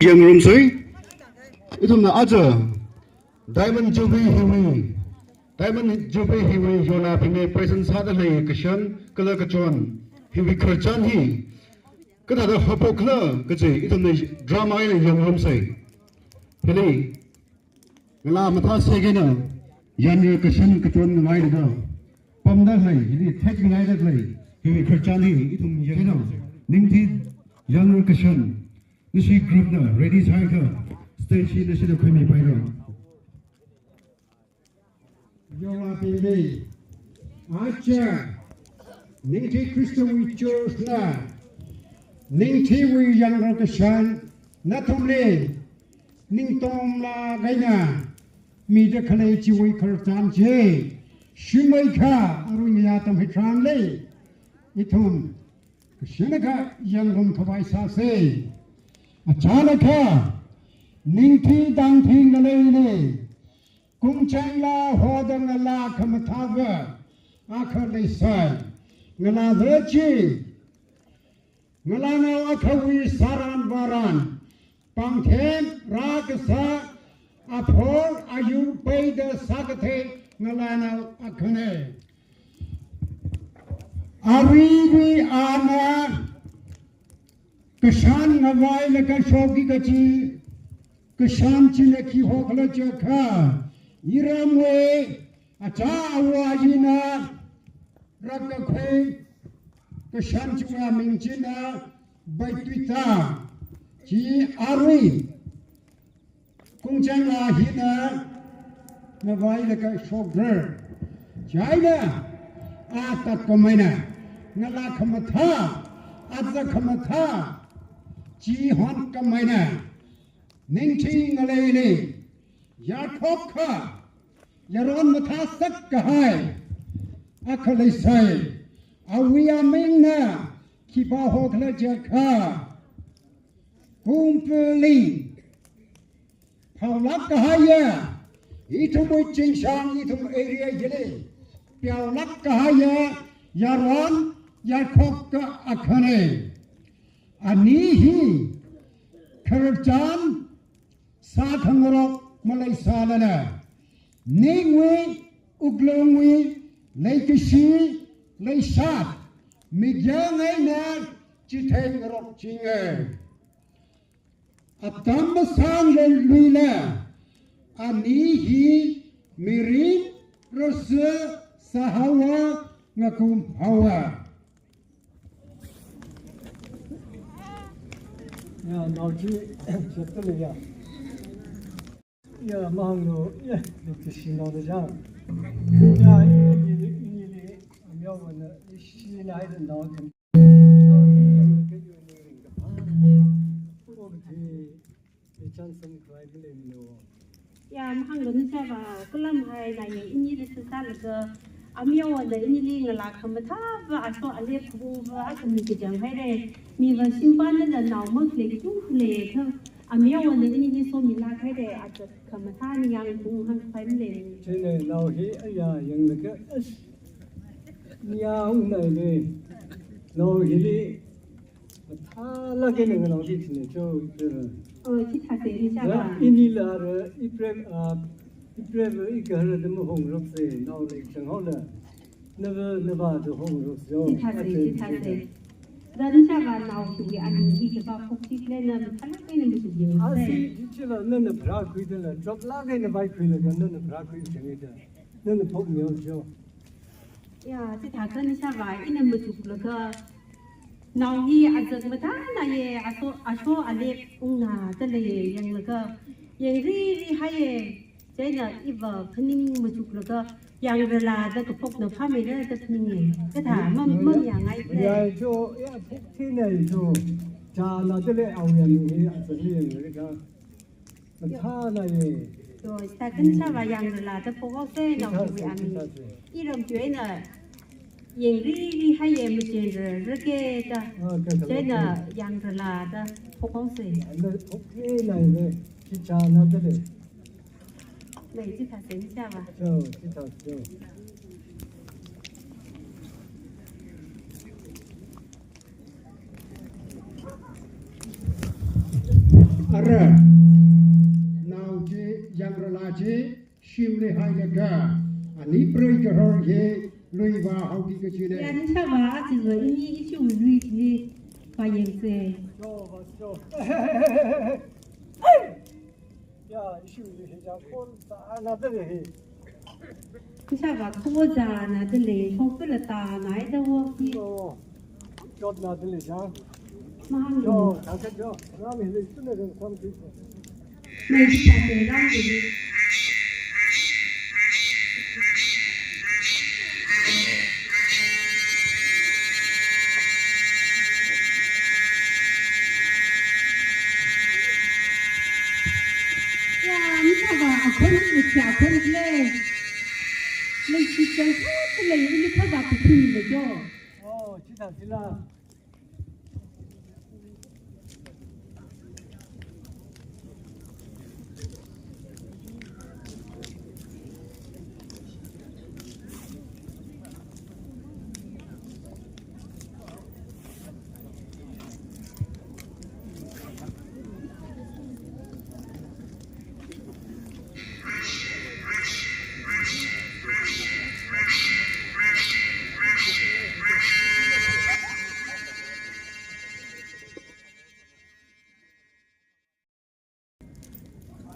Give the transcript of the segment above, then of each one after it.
yang rum sui itu na aja diamond jubilee hiwi yona pinge present sada le kishan kala kachon hiwi kharchan hi kada da hapokla kaje itu na drama ile yang rum sai hele ngala matha segena yan kishan kachon ngai da pamda lai ini thek ngai da lai hiwi kharchan hi itu yang no ningthi yang kishan Nishi group na ready tiger stage in the city kwemi pairo Yola Bibi Acha Ningti Christo we chose na Ningti we yang rakashan Natumle Ningtom la gaina Mida kale chi we kartan je Shumaika arunya tam hitran le Itum Kushinaka yang rum kabai sa se अचानक निंथी दांथी गलेने कुंचंगला होदंगला खमथाव आखले Sai ngala dhechi ngala na akhawi saran baran pangthem raksa aphor ayu peida sakathe ngala na akhane ariwi ana किसान नवाई लगा शौकी कची किसान चिने की होखला चखा इरामवे अच्छा आवाजी ना रक खे किसान चुआ मिंचिना बैठिता जी आरुई कुंचंगा हिना नवाई लगा शौकर जाइना आता कमाइना नला खमथा आता खमथा जी हन कमाइना निंथी ngaleine ya thokha yaron matha sak kahai akhalai sai awiya mingna khipa hokla jakha kumpeli phawlak kahaya itum chingsang itum area jele pyawlak kahaya yaron ya thokka akhane Anihi Kerjan Sathangorok Malaysalana Ningwi Uglongwi Laikishi Laisat Migyangayna Chitengorok Chinge Atambasan Luila Anihi Mirin Rasa Sahawa Ngakum Hawa Ya nauji chetli ya. Ya mahlo ya dikishino de ja. Ya ini amyo wana shi na ida na kan. Na ke yo ni ringa. Ko ti chan sam khai le no. Ya mahlo ni sa ba kulam hai na ye ini de sa la ga amyo wana ini li ngala khamtha ba aso ale khu ba akmi ke jang hai re mi va simpan na naw mak le tu le tha amyo wana ini so mi la khai re at khamtha ni yang tu han phai le Chene naw hi aya yang de ke nya un nai le naw hi li tha la ke ne naw hi chine cho chi tha se ni sa ba ini la re Ibrahim ikar de mo hong rok se naw le chang ho la ne ba de hong rok so chi tha se dan sa ba naw tu ge ani hi ke ba phok chi le na thala ke ne mu ji asi che ba ne bra khui de la drop la ke ne bai khui la ne bra khui chang ge de ne phok myo so ya chi tha ka ni sa ba ina mu tu la ka naw hi azak ma tha na ye aso ale ung na ta le yang la ka ye ri ha ye Thế là Iva Phaning mà chụp được yang là đã có phục được phát mình ra cái Phaning cái thả mâm yang ngay đây cho thế này cho cha là cái lệ ao nhân này cái gì cái cái tha này rồi ta tính sao và yang là ta phục cái xe nào bị ăn ý đồng chuyện là yang ri hay yang mình chơi rồi cái ta thế là yang là ta phục cái xe cái này này cha là cái này này chứ thà tính sao mà chứ thật อะไรนาวจียังรลาจีชิมเลยหายกะอันนี้เปรย์กระหอบเฮลุยว่าเขาดีก็จีเลย 呀，你看吧，这个你就绿的发颜色，叫吧叫，呀，修的是叫空打那这里，你看吧，裤子啊，那这里从不了大，哪一个我比哦，叫那这里讲，马上叫他看叫，那边的真的是他们这个。没啥子让你。คนเลยเลยคิดจังเขาเลยนี่เขาแบบคุยเลยจ้ะ哦，其他其他。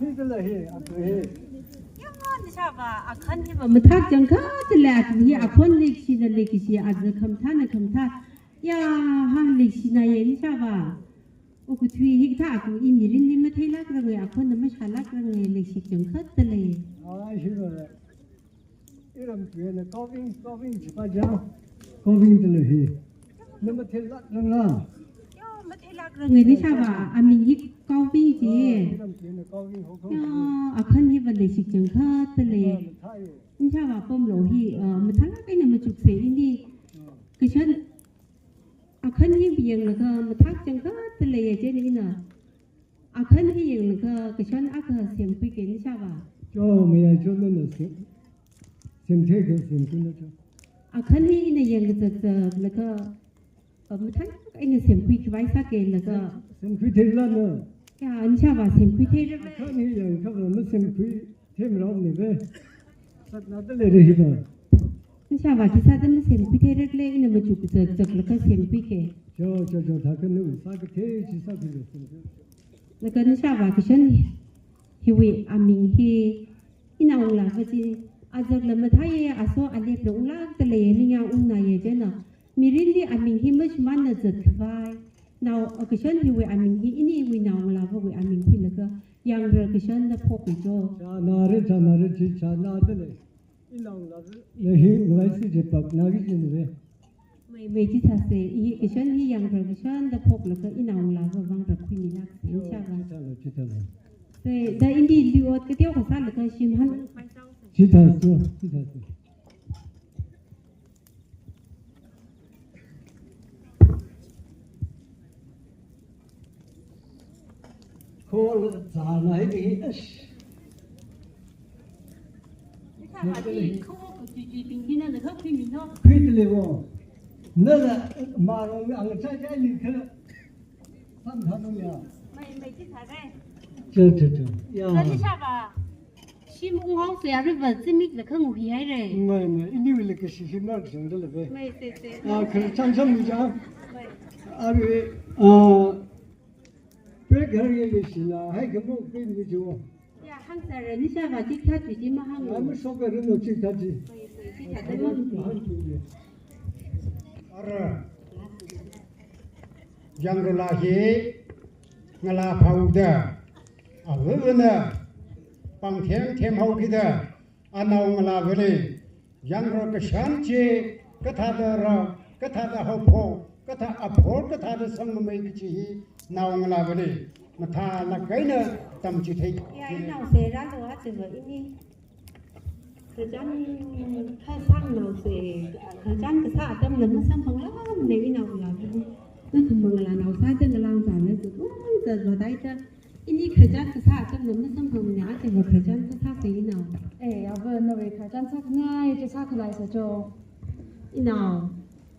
นี่ก็เลยอ่ะเลยยังนี่ใช่ป่ะอาคันที่ว่ามันทักจังค่ะแต่ละที่อาคันเล็กสินะเล็กสิอาจจะคำท่านะคำท่ายาฮะเล็กสินะยังนี่ใช่ป่ะโอ้คุณที่ฮิกท่าคุณอินนี่นี่ไม่เท่ลักระเงยอาคันนั้นไม่ใช่ลักระเงยเล็กสิจังค่ะแต่ละอ๋อใช่เลยอีรำเปลี่ยนก็วิ่งจีบจ้าก็วิ่งแต่เลยนี่ไม่เท่ลักระเงยย่อไม่เท่ลักระเงยนี่ใช่ป่ะอามิฮิกก็วิ่งจีอาคันที่วันเล็กสิจังค่ะแต่ละนี่ใช่ป่ะป้อมโลหีมันทักลักไอ้เนี่ยมันจุกเสียนี่คือฉันอาคันที่เบียงแล้วก็มาทักจังก็ตะเลยเจนี่นะอาคันที่ยังแล้วก็กระชั้นอาคาเสียงคุยกันใช่ป่ะจ้าไม่อยากจะเล่นเสียงเท่ก็เสียงคุณนะจ้าอาคันที่เนี่ยยังก็จะแล้วก็มาทักไอ้เนี่ยเสียงคุยไว้สักเกณฑ์แล้วก็เสียงคุยเท่ละเนอะย่านี่ใช่ป่ะเสียงคุยเท่เลยอาคันนี้ยังเขาบอกมันเสียงคุยเท่ไม่ร้องเลยเว้ยสัตว์น่าจะเลยดีป่ะนี่ใช่ป่ะที่ซาจะมันเสียงคุยเท่เล็กๆเนี่ยมันจุกจะแล้วก็เสียงคุยกันจ้าถ้ากันนู้นสักเท่ที่สักที่เสียงแล้วก็นี่ใช่ป่ะกระชั้นฮิวิอามิงฮีอินาองลาก็จีอาจากละมาท้ายอาโซอาเล็บลงลากตะเลยนี่ยังอุ้งนายเจนะมีรินดีอามิงฮีไม่ชมันน่ะจะทวายนาวกระชั้นฮิวิอามิงฮีอินี่วินาองลาก็วิอามิงฮีแล้วก็ยังเรื่องกระชั้นน่ะพกไปจ่อจ้านาเรจีชานาตะเลยอินาองลาเลยฮิไว้สิเจ็บปากนากินเลยไม่ที่ท่าเสียอีกฉันที่ยังเราฉันจะพกแล้วก็อินเอาลาก็วางรับคุยมีนักเสียงใช่ไหมแต่อินดีลิวก็เที่ยวกับสัตว์แล้วก็ชิมฮันชิตาสัวโคลสาไหนดีคุยเลยวะนั่นแหละมาเราอังใช้ลิขท่านทำเนี่ยไม่ที่ท่าได้เจ้าแล้วที่ชาบ่าชิมอุ้งห้องเสียหรือว่าซิมิกแล้วก็งูพี่ให้เลยไม่อินดี้เลยก็ชิมมากจังเลยเว้ยไม่เตะคือช่างมีจ้าเพื่อการเรียนรู้สินะให้กับพวกเป็นวิจูอย่าห้างเสร็จนี่ใช่ป่ะที่ท่าจุดที่มาห้างไม่ชอบกันเรื่องที่ท่าจีที่ท่าได้มั้งอะไรยังรลาเฮงลาเผาเด้อเออเนี่ยปังเทียมเฮากี่เด้ออันเอางลาเวลียังรกชันจีก็ท่าเด้อรก็ท่าเด้อเฮาโพก็ท่าอภรก็ท่าเด้อสังไม่กี่จีนาวงลาเวลีมาท่าลักไก่เนี่ยตั้มจีเทย่าหนาวเสียร้านตัวจึงว่าอีนี่คือจันข้าสร้างหนาวเสียคือจันก็ท่าตั้มเงินมาซ้ำพังแล้วในวินาทีนั่นคือมึงละเราใช้เจ้าเราจ่ายเลยสุดจะว่าได้จะอินนี่ขยันก็ท่าจำนวนไม่ซ้ำพังเนี่ยแต่ว่าขยันก็ท่าไปอีน่าเอาเบอร์หน่วยขยันสักง่ายจะสักอะไรสักโจอีน่า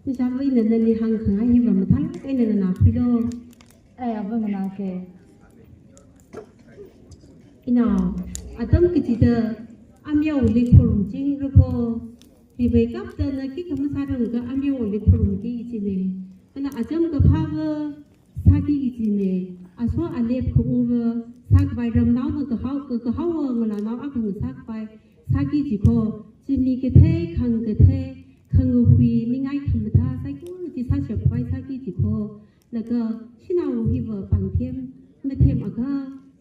ไม่ใช่ว่าอีนั่นนี่ห่างขายยิ่งกว่ามันทั้งไอ้นั่นน่ะพี่โดเอาเบอร์มันอะไร ina adam kichida amya uli khorum jing ruko hi be kap ta na ki kam sa rang ga amya uli khorum ki ichine kana adam ga phawa sa ki ichine aso alep khung sak bai ram nau ga hau ngala nau a khung sak bai sa ki ji ko ji mi ke the khang ke the khang hui ni ngai kham tha sai ku ji sa chep bai sa ki ji ko la ga sinau hi wa pang thêm ma thêm a ga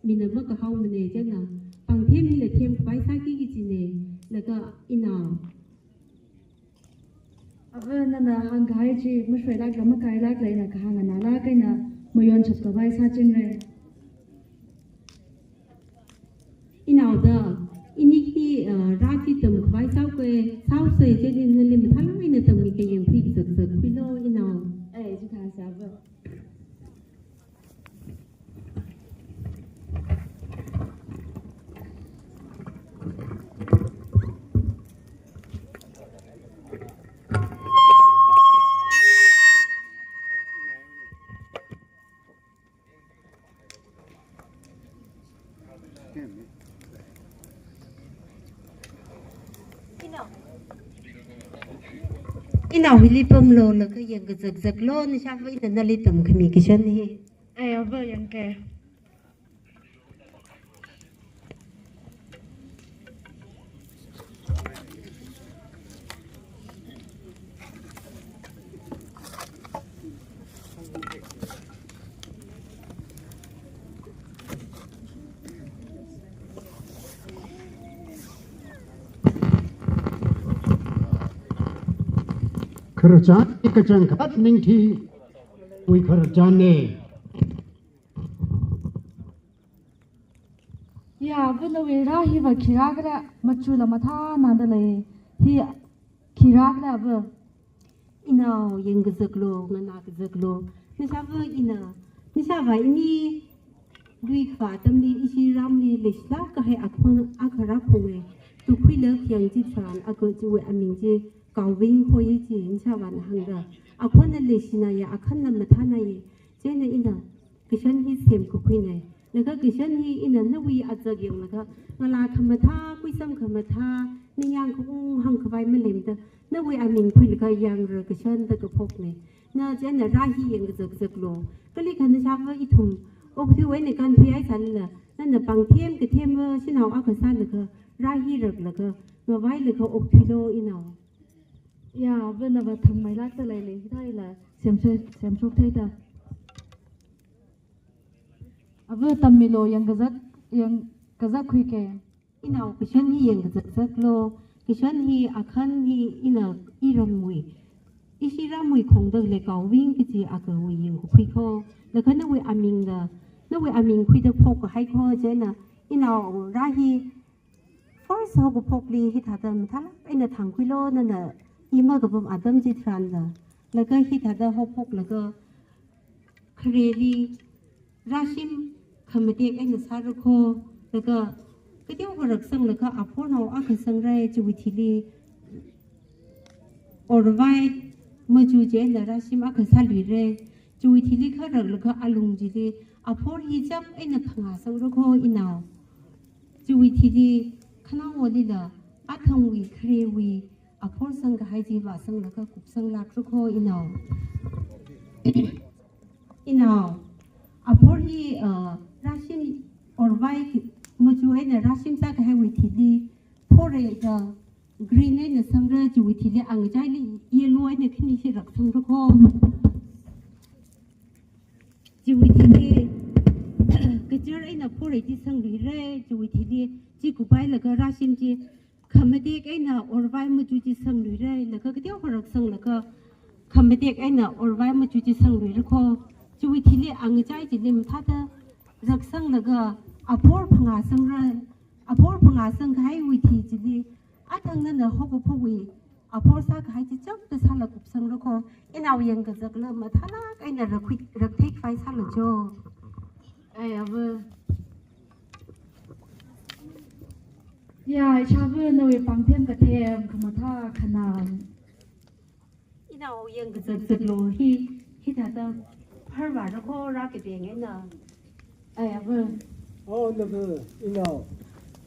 mi na ma ga hau ma ne ja na pang thêm hi la thêm bai sa ki ji ne la ga ina अब ना हम गाय जी मुझे लाग लम्बा गाय लाग लेना कहाँ ना लाग के ना मुझे छत का भाई साचिन रे ina da ini ki rati tam bai sau ke sau se je din ne lim than mai na tam ni ke yem phi sak sak phi lo ina 哎，就看下不。ina wili pam lo la ka yang ga zak zak lo ni sha vai na li tam khmi ki shan hi 哎呀，不应该。Kerjaan kejangkat ning di wi kerjane. Ya, bu na wira hi va kira kira macu la mata na da le hi kira kira bu. ina yang ga zak lo na na ga zak lo ni sha va ina ni sha vai ni lui khwa tam ni isi ram ni le sla ka hai akhon akhara khowe tu khui le kyang ji tran a ko ju we amin ji kaw wing kho yi ji in sha wan hang da akhon na le sina ya akhan na matha na ye je na ina kishan hi sem ko khui ne na ga kishan hi ina na wi a zag yang na ga ngala khamatha kui sam khamatha ni yang ko hang khwai ma lem da na wi amin khui le ga yang re kishan da ko phok ne na je na ra hi yang ga zag zag lo ka li khan sha va i thum o thi we ne kan phi ai san la na na pang thêm ke thêm sin hau a ka san le ka ra hi rek le ka ma vai le ka ok thi lo i nào Ya, bu na va thang mai lak ta le le hi thai la sem chok thai ta. अब तमिलो yang gazak khui ke. i nào kishan hi yang ga zag zag lo kishan hi akhan hi ina i ram mui i si ram mui khong da le ka wing ki ji a ka wi yin ko khui ko le ka na we aming da na we aming khui da phok ka hai ko je na i nào ra hi first ho ko phok li hi tha da ma tha la ai na thang khui lo na na i ma ga bam adam ji tran da le ka hi tha da ho phok le ka khreli rashim khamate ai na sa ro ko le ka cái điều họ được sang là các áp phổ nào ác sang ra chú vị thị li ở vai mà chú chế là ra sim ác sang lưỡi ra chú vị thị li khác được là các alung gì đi áp phổ hijab ấy là phẳng sang rồi coi in nào chú vị thị li khana hồ đi là ác thằng vị khere vị áp phổ sang cái hai gì và sang là các cục sang lạc rồi coi in nào áp phổ hi ra sim ở vai mà chú ấy là ra sinh ra cái hai vị thị đi phô rệ giờ green ấy là sang ra chú vị thị đi ăn trái đi yellow ấy là khi mình sẽ rắc sang ra khô chú vị thị đi cái chỗ ấy là phô rệ đi sang đi ra chú vị thị đi chỉ cụ bài là cái ra sinh chỉ khăm đi cái nào ở vai mà chú chỉ sang đi ra là cái điều họ rắc sang là cái khăm đi cái nào ở vai mà chú chỉ sang đi ra khô chú vị thị đi ăn trái chỉ làm thắt rắc sang là cái apor phanga sang ra apor phanga sang khai wi thi chi di athang na ho ko phui apor sa khai chi chak ta sa la kup sang ro ko inaw yang ka zak la ma thala kai na rak thek fai sa la jo Ai अब Ya, chabu na we pang thêm ka them khamata khanan. inaw yang ka zak lo hi ta ta har wa ro ko ra ke deng na Ai अब 那个一脑，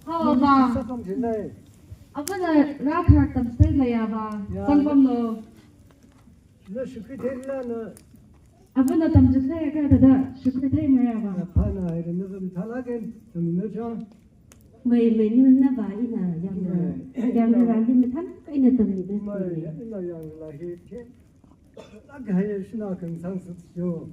Ho ba. 这种现在 Abana rakhar tam sai la ya ba. Sangpam lo. 那是个天啦呢， Abana tam sai ka da shukritai ma ya 那 ba. 怕那还是那个他那个怎么那叫？ mày mày như nó bà ý là yang là làm đi mà thắt cái này tầm gì 嘛 đấy 那样那些天，那个还是那更上是就。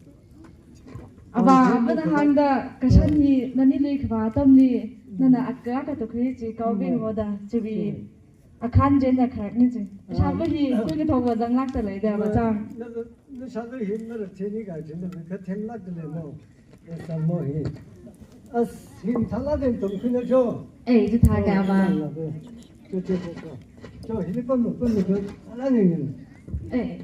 Aba abana hangda kashan ni nani le khwa tam ni nana akka ka to khri chi kaw bi ngo da chi bi akhan jen da khrak ni chi sha ba hi ku ni thog wa dang lak ta le da ba chang 那啥子hin那天你感觉那个天那个嘞喏，那什么hin？hin他那边怎么去那叫？ ai ji tha ga ba 就hin本本那个那人。 ai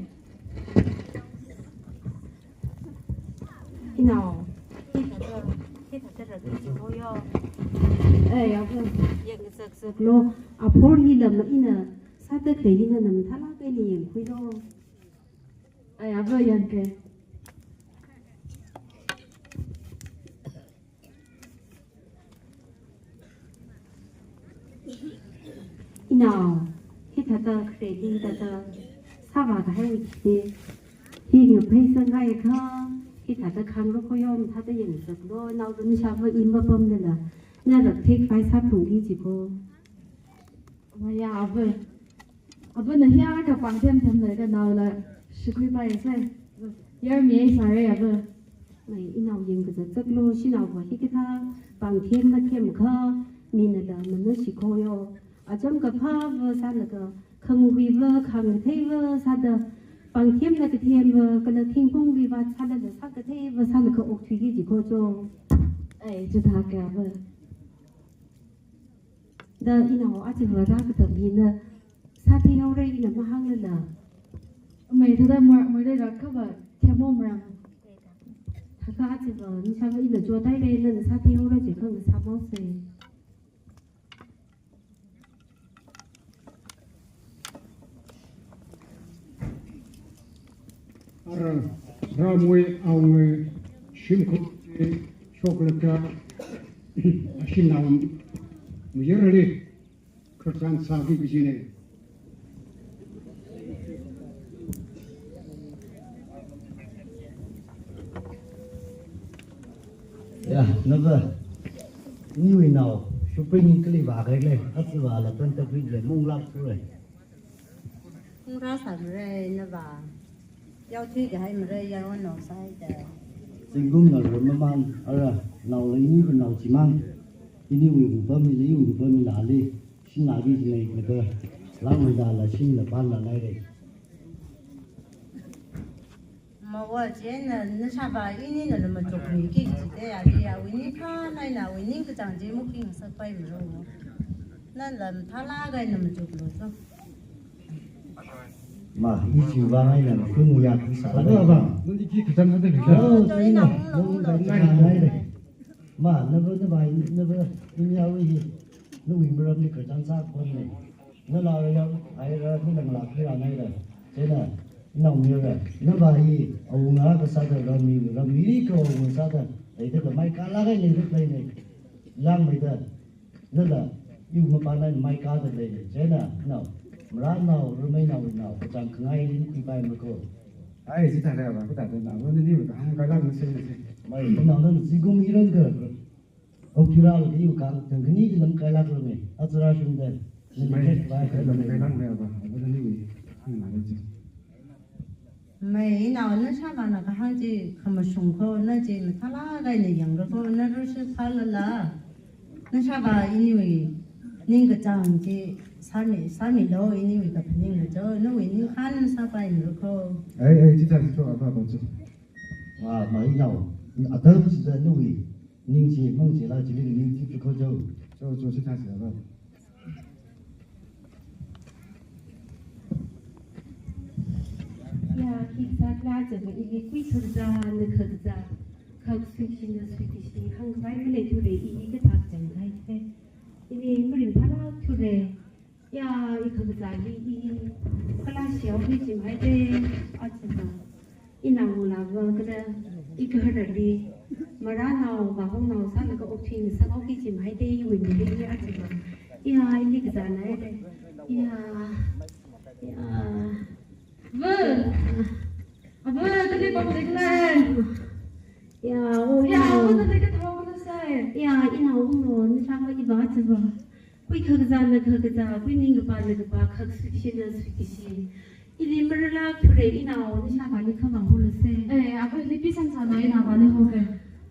khi nào khi thật là cái gì thôi yo ai ya ba yang sực sực lo à phổi hi là mà ina sao tới cái hi là nằm thắt lá cái này yang khui lo ai ya ba yan ke khi nào khi thật là cái gì thật là sao mà thấy thì khi người phải sang ngay không khi thật là khang nó có yom thật là yang sực lo nào cũng sao mà im bơm đây là nhà được thích phải sát thủ đi chỉ cô ma ya ba abana hiya ka pang them them le ka naw la shukri ba sai yar mi sa re ya ba mày in nào dừng cái tức lô xin nào vào cái thang bằng thêm mà thêm khơ mình là mình nó chỉ coi yo ở trong cái pha vừa sao là cái không huy vừa không thấy vừa sao đó bằng thêm là cái thêm vừa cái là thiên cung vì vậy sao là sao cái thế vừa sao là cái ốc thủy chỉ coi cho ai ji tha ga ba đó in nào ở chỉ vừa ra cái tầm nhìn là sao thì nhau đây là mà hăng lên là mai tha da ma dai ra ka ba themo mram thật ra chỉ vừa như sao in là cho tay đây là sao thì nhau đây chỉ không sao máu xe Ramui au shimku chocolate shinam muyerali kurtan sabi bijine ya naga ni we nào shopping cái bà cái này hết bà là tân tập viên mông lắc rồi không ra sản rồi nó vào giao thuê cái hay mà đây giao nó sai cái tình cung là rồi mà mang ở nào lấy như phần nào chỉ mang cái ni we cũng bơm lấy cũng bơm là đi xin là cái gì này là cơ làm người ta là xin là ban là này đây mà vợ chị nó sao bà ý ní là mà chụp những cái gì đấy à đi à ý ní pha này là ý ní cái chẳng chỉ một cái sao quay mà rồi nên là thà lá cái là mà chụp rồi sao mà ý chịu vào này là cứ ngồi ăn cứ xả ra vào nanti ki kurtan ada ni cho nên nó này đây mà nó bài nó nhau gì nó mình bơm đi cái trang sát con này nó lao ra ai ra nó đằng lạc cái này rồi thế này nòng nhiều rồi nó bài ông ngã cái sao rồi làm mì cái ông sao rồi đấy tức là mai cá lá cái này rất này lang mấy đời nó là yêu mà ban này mai cá rồi đây thế này nào ra nào rồi mấy nào cái trang ngay đến khi bài mà cô ai chỉ thay là cái thay là nó đi mà cái lang nó mày cái nào nó chỉ có mỹ lớn cơ ông kia là cái yêu càng thằng cái ní làm cái lạc rồi này ở chỗ ra xuống đây nên cái bài cái làm cái lang này là nó đi không làm gì mày nào nó sao mà nó cái hàng gì không mà sùng khô nó chỉ mà thà lá cái này dạng rồi khô nó rất là thà là nó sao bà ý ní nên cái chẳng chỉ sao mình đâu ý ní cái phần nên là cho nó ý ní khăn sao phải nữa khô ai chỉ thay cho apa apa chứ à mà nào ở đâu chỉ là nuôi nhưng chỉ mong chỉ là chỉ là những cái câu châu cho chỉ thay là ya khi ta ra giờ mà ý quy thực ra nó thực ra không suy nghĩ nó suy nghĩ không phải cái này chủ đề ý cái thật chẳng hay thế ý mình thà lá chủ đề ya ý thực ra ý cái lá xéo cái gì hay thế ở trên đó ina mula ba kada ikahara di marana ba hong na sa ka opting sa ko ki jim hai de wi ni de ya chi ba ya ini ka na de ya Vâng. Vâng, cái gì bọc dịch này? ya Ya, vâng, cái cái thau nó sai. ya ina hong no ni sa ba i ba chi ba kui khag za na khag za kui ning ba na ba khag su chi na su ki shi ili marala phure ina ni sa ba ni kha ba ho le se Ê, à, cái lý sang sàn này nào vào đây không kìa.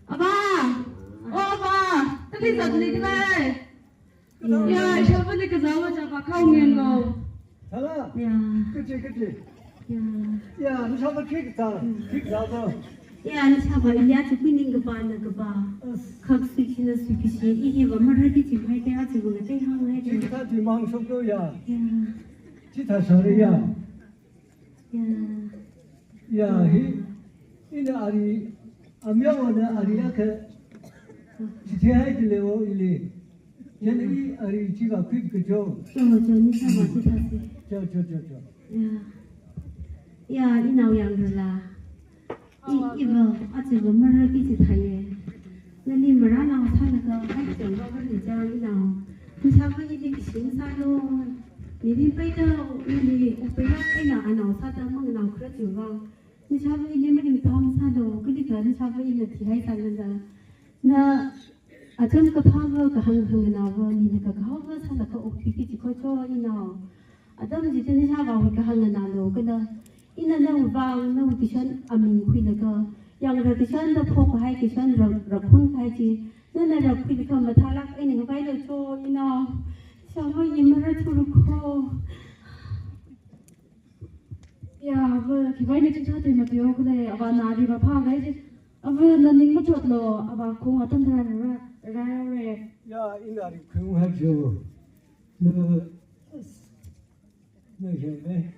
À ba, ô ba, cái gì giật lịch này? Ya, cho với lịch cái giáo cho bà không nghiền rồi. Hala, ya 그치. ya 야, 너 잡아 킥 잡아. ya ni sa ba ili a chi kui ning ba na ba khag su chi na su ki shi i hi ba mar ki chi hai de a chi bu na te hang hai de 기타 뒤망 속도야. ya 기타 소리야. ya 야, 이나 아리 아명원은 아리야 그 지태하이들레오 일리. 얘네이 아리 지가 그죠. so jo ni sa ba chi ta si 저. ya ina yang la i ba a chi ba mar ki chi thai ye na ni mara na sa na ka hai chang ba ni ja ina ni sa ba ni ki sing sa lo ni ni pai da ni u pai la ai na ana sa da mang na khra chu ba ni sa ba ni ma ni tom sa do ki di ka ni sa ba ni thi hai sa na na a cham ka pha ba ka hang hang na ba ni ka ka ba sa na ka o ki ki ko cho ina adam ji ni sa ba ka hang na lo ka na ina na bang na ki shan amin khui na ka yang ra ki shan da phok hai ki shan ra khun khai chi na na ra khui ka ma tha lak ai ni ka bai lo cho ina sa ma yi ma ra thu ru ko Ya, vâng, thì vậy nên chúng ta thì mà tiêu cái này, bà nào đi bà pha cái chứ. Vâng, là nín mất chuột lò, bà không ở tâm thần ra rồi. 야, 이날이 긍하죠. 너 해네.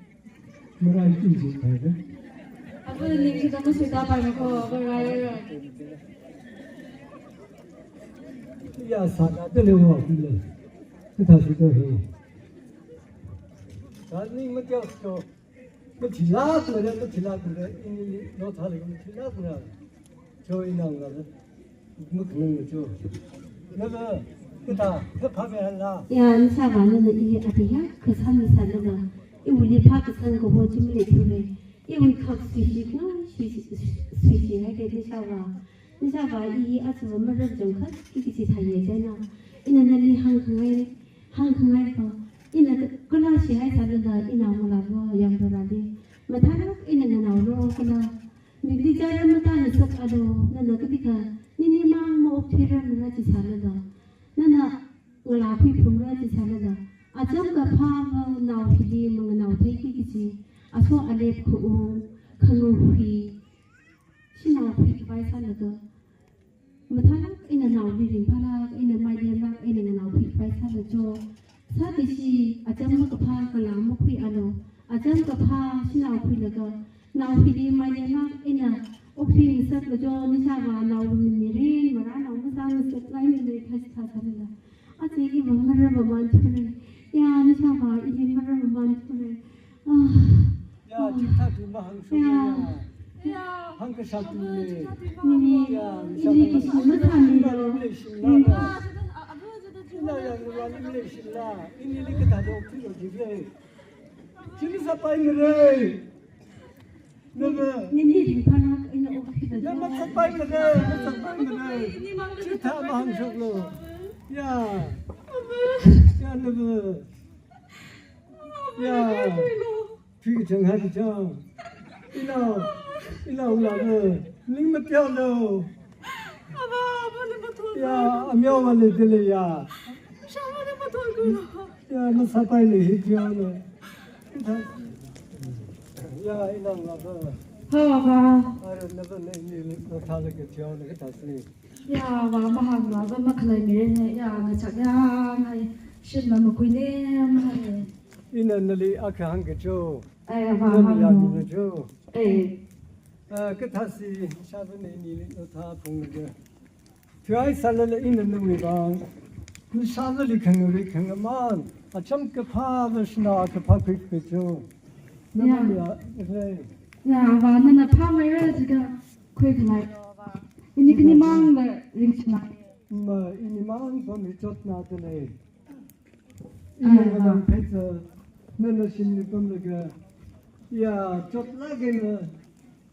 뭐라 이좀 좋다래. Vâng, nín thì ta mới suy ta bài mà cô, ra rồi. 야, 사다 들려와 불러. 그 다시 더 해. 아니 뭐죠? 뭐 질라그래, 뭐 질라그래. 너 다리 뭐 질라그래. 저 이나가는 뭐 그런 거죠. 내가 그다 그 밥에 할라. ya ni sa ba na i a ti ya ka san ni sa na i wu li pha ka san ko ho chi mi le thu le i wu khak si chi na si hai de ni sa ba i a chu ma ra jong kha ki chi thai ye ja na ina na ni hang khang ai ko ina ko la si hai sa na ina mo la bo yang do la de ma tha na ina na na ro ko na mi di ja ra ma ta na sak a do na na ka ti ka ni ma mo thi ra na chi sa na da nana ngala phi phum ra chi sala da acham ka pha naw hili mang naw thei ki chi aso alep khu khanu phi sinaw phi ki bai sala da mathana ina naw li ring phala ina mai de la ina naw phi bai sala jo sa ti si acham ka pha ka la mo phi alo acham ka pha sinaw phi la ga naw hili mai de la ina ophi sat lo jo ni sa ba naw ni ri mara naw ma sa sat lai ni le thas tha tha la a che gi bang mara ba man thre ya ni sa ba i ni mara ba man thre 야, 기타 뒤망 속도야. Ya, 한그 샤프네. ni ni ki shi ma tha ni lo 신나야 누가 신나. 이니리 그 다도 필요 지게. 지리사 빠이네. 너가 ni ri phala ina ophi da 야, 맞다 빠이네. 기타 망 속도. 야, 너가 야, 뒤에 정하지 정. 이나 올라가. 링 맞겨로. 야, 아명만에 들려야. 야, 너 사파이네 히지오네. 야, 이나 올라가. hả bà. 아유, 너가 너 탈게 지오네 그 다스니. Ya, bà mà hàng nó vẫn mắc lời mẹ này, ya, người chắc ya, hay xin mà một quý nem hay. 이나 너리 아까 한 거죠. Ê, bà 너는 hàng nó. 야기죠. Ê, 그 다시 샤브네 니는 다 봉게. 뒤에 살래 있는 놈이가 그 샤브리 강요리 강만 아참 그 파버스나 그 파크죠. 너야 그래 Ya, aber nana Palmer juga kue kelai. Ini kini mang le ring senai. mà in mang có mình chốt nào thế này in cái làm phải giờ nên là xin được công được ya chốt lại cái nữa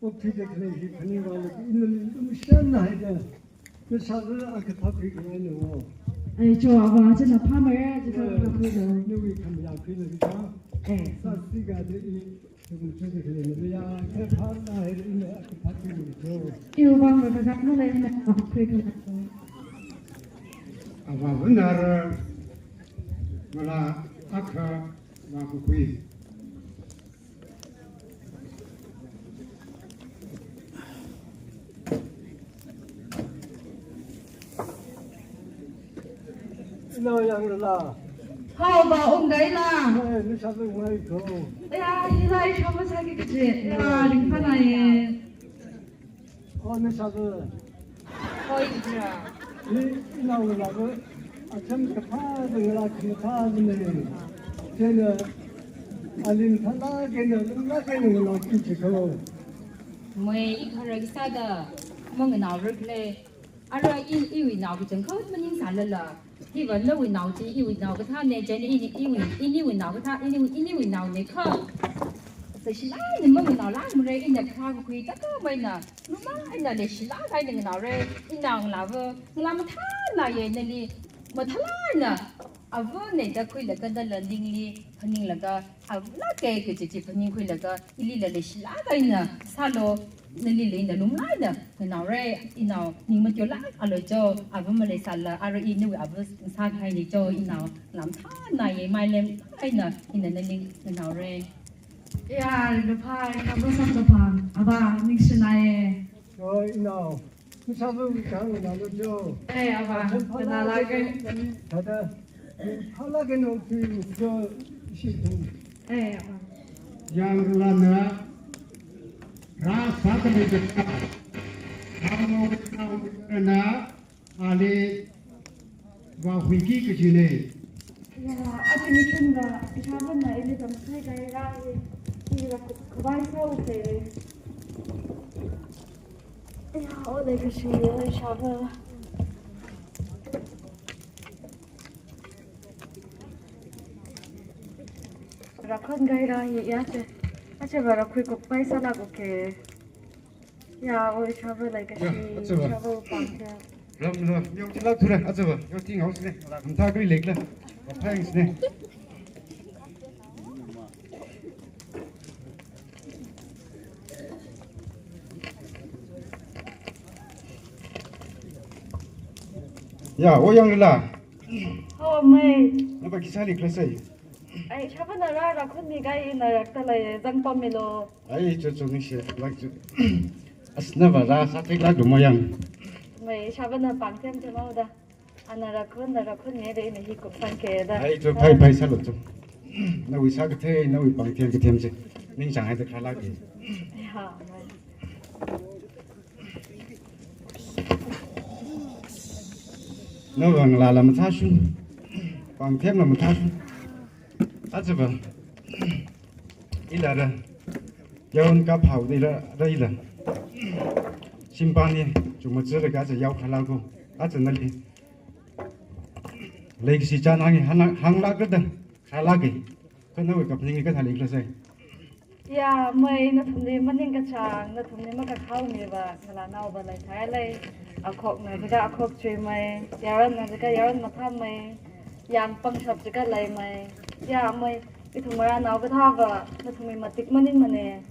ốc thì được này thì phải như vậy in là cũng sáng này đó cái sao đó cái tháp cái này nữa Ai cho aber chân là Palmer juga kue le. nếu như không làm cái này thì sao thì cái đấy cũng chưa được cái này ya cái tháp này in là cái tháp cái này Yêu bang le gak no le na kue kelai. Apa benar malah akha aku kui. nó yang là How about ông đấy là? nó sao được ngay không Ya, ini lah siapa sakit kecil. Ya, di mana ya? nó sao được Oh iya. 이 나오려고 아참 급하게 급하네 쟤는 알림 탈락에는 음악에는 올라왔지 지금 mày ít hồi rồi sao đó mà người nào rất lệ à rồi yêu nào cái chẳng có mình những sản là thì vẫn lâu nào chỉ yêu nào cái thằng này chơi này yêu nào cái thằng yêu nào này không sẽ xí lá nhưng mà người nào lá mà đây in là thằng quý tất cả bây nè lúc mà anh là để xí lá thay người nào đây in nào là vợ người làm thằng này vậy này đi mà thằng nè à vợ này đã quý là cái đó là linh li phần linh là cái à lá cái chỉ phần linh quý là cái ili là để xí lá thay nè sao lo nên li lấy là đúng lại nè người nào đây in nào nhưng mà cho lá à rồi cho à vợ mà lấy sản là à rồi in nuôi à vợ sao thay để cho in nào làm thằng này vậy mai lên thay nè in là nên người nào đây Ya, lepas kamu sama depan. Abah, ni senai. rồi nào nó sao được cái người nào cho Abah, kenal lagi. thật ra 탈락에 놓은 저 시분 Abah. Yang lana rasa kebetulan kamu kena ali wahwiki ke sini. Ya, aku ni cuma siapa nak ini dalam saya gaya ini kebaik tahu ke. Ya, oleh kesini siapa. Rakon gaya ya je. Aje baru kui kok paisa lagu ke. Ya, oleh siapa lagi kesini siapa bangsa. rồi nhau chỉ lắc thôi này à giờ nhau tiếng ngáo này chúng ta cái lịch này và phanh này ya oyang là Oh, mày. nó phải kisah lịch là gì Ay, siapa na ra rakon ni gaya na rakta lay zang pamilo. ấy cho mình sẽ like cho asna và ra sát thích lắc đúng không yang May siapa na pangtiam te mau da. Ana rakon ni de ni hikup sang ke da. ấy cho phải sao được cho nó vì sao cái thế nó vì bằng tiền cái thêm chứ nên chẳng ai được khai lắc gì Ya, may. nó vâng là một tháp xuống bằng thêm là một tháp xuống à chứ vâng ý là rồi dầu cá phao đi là đây là xin ban đi chúng mình chưa được cái gì dầu khai lao không à chứ nó đi lấy cái gì cha năng hàng lá cái đó khai lá cái cái nó bị gặp những cái thằng lịch là gì Ya, may na thumni maning ka chang, na thumni makakaw ni ba, nalanaw ba lay tayo lay. Akok na zika akok chui may, yaran na zika yaran matham may, yang pangsap zika lay may. Ya, may ithumara naw ka thava, na thumni matik maning mane.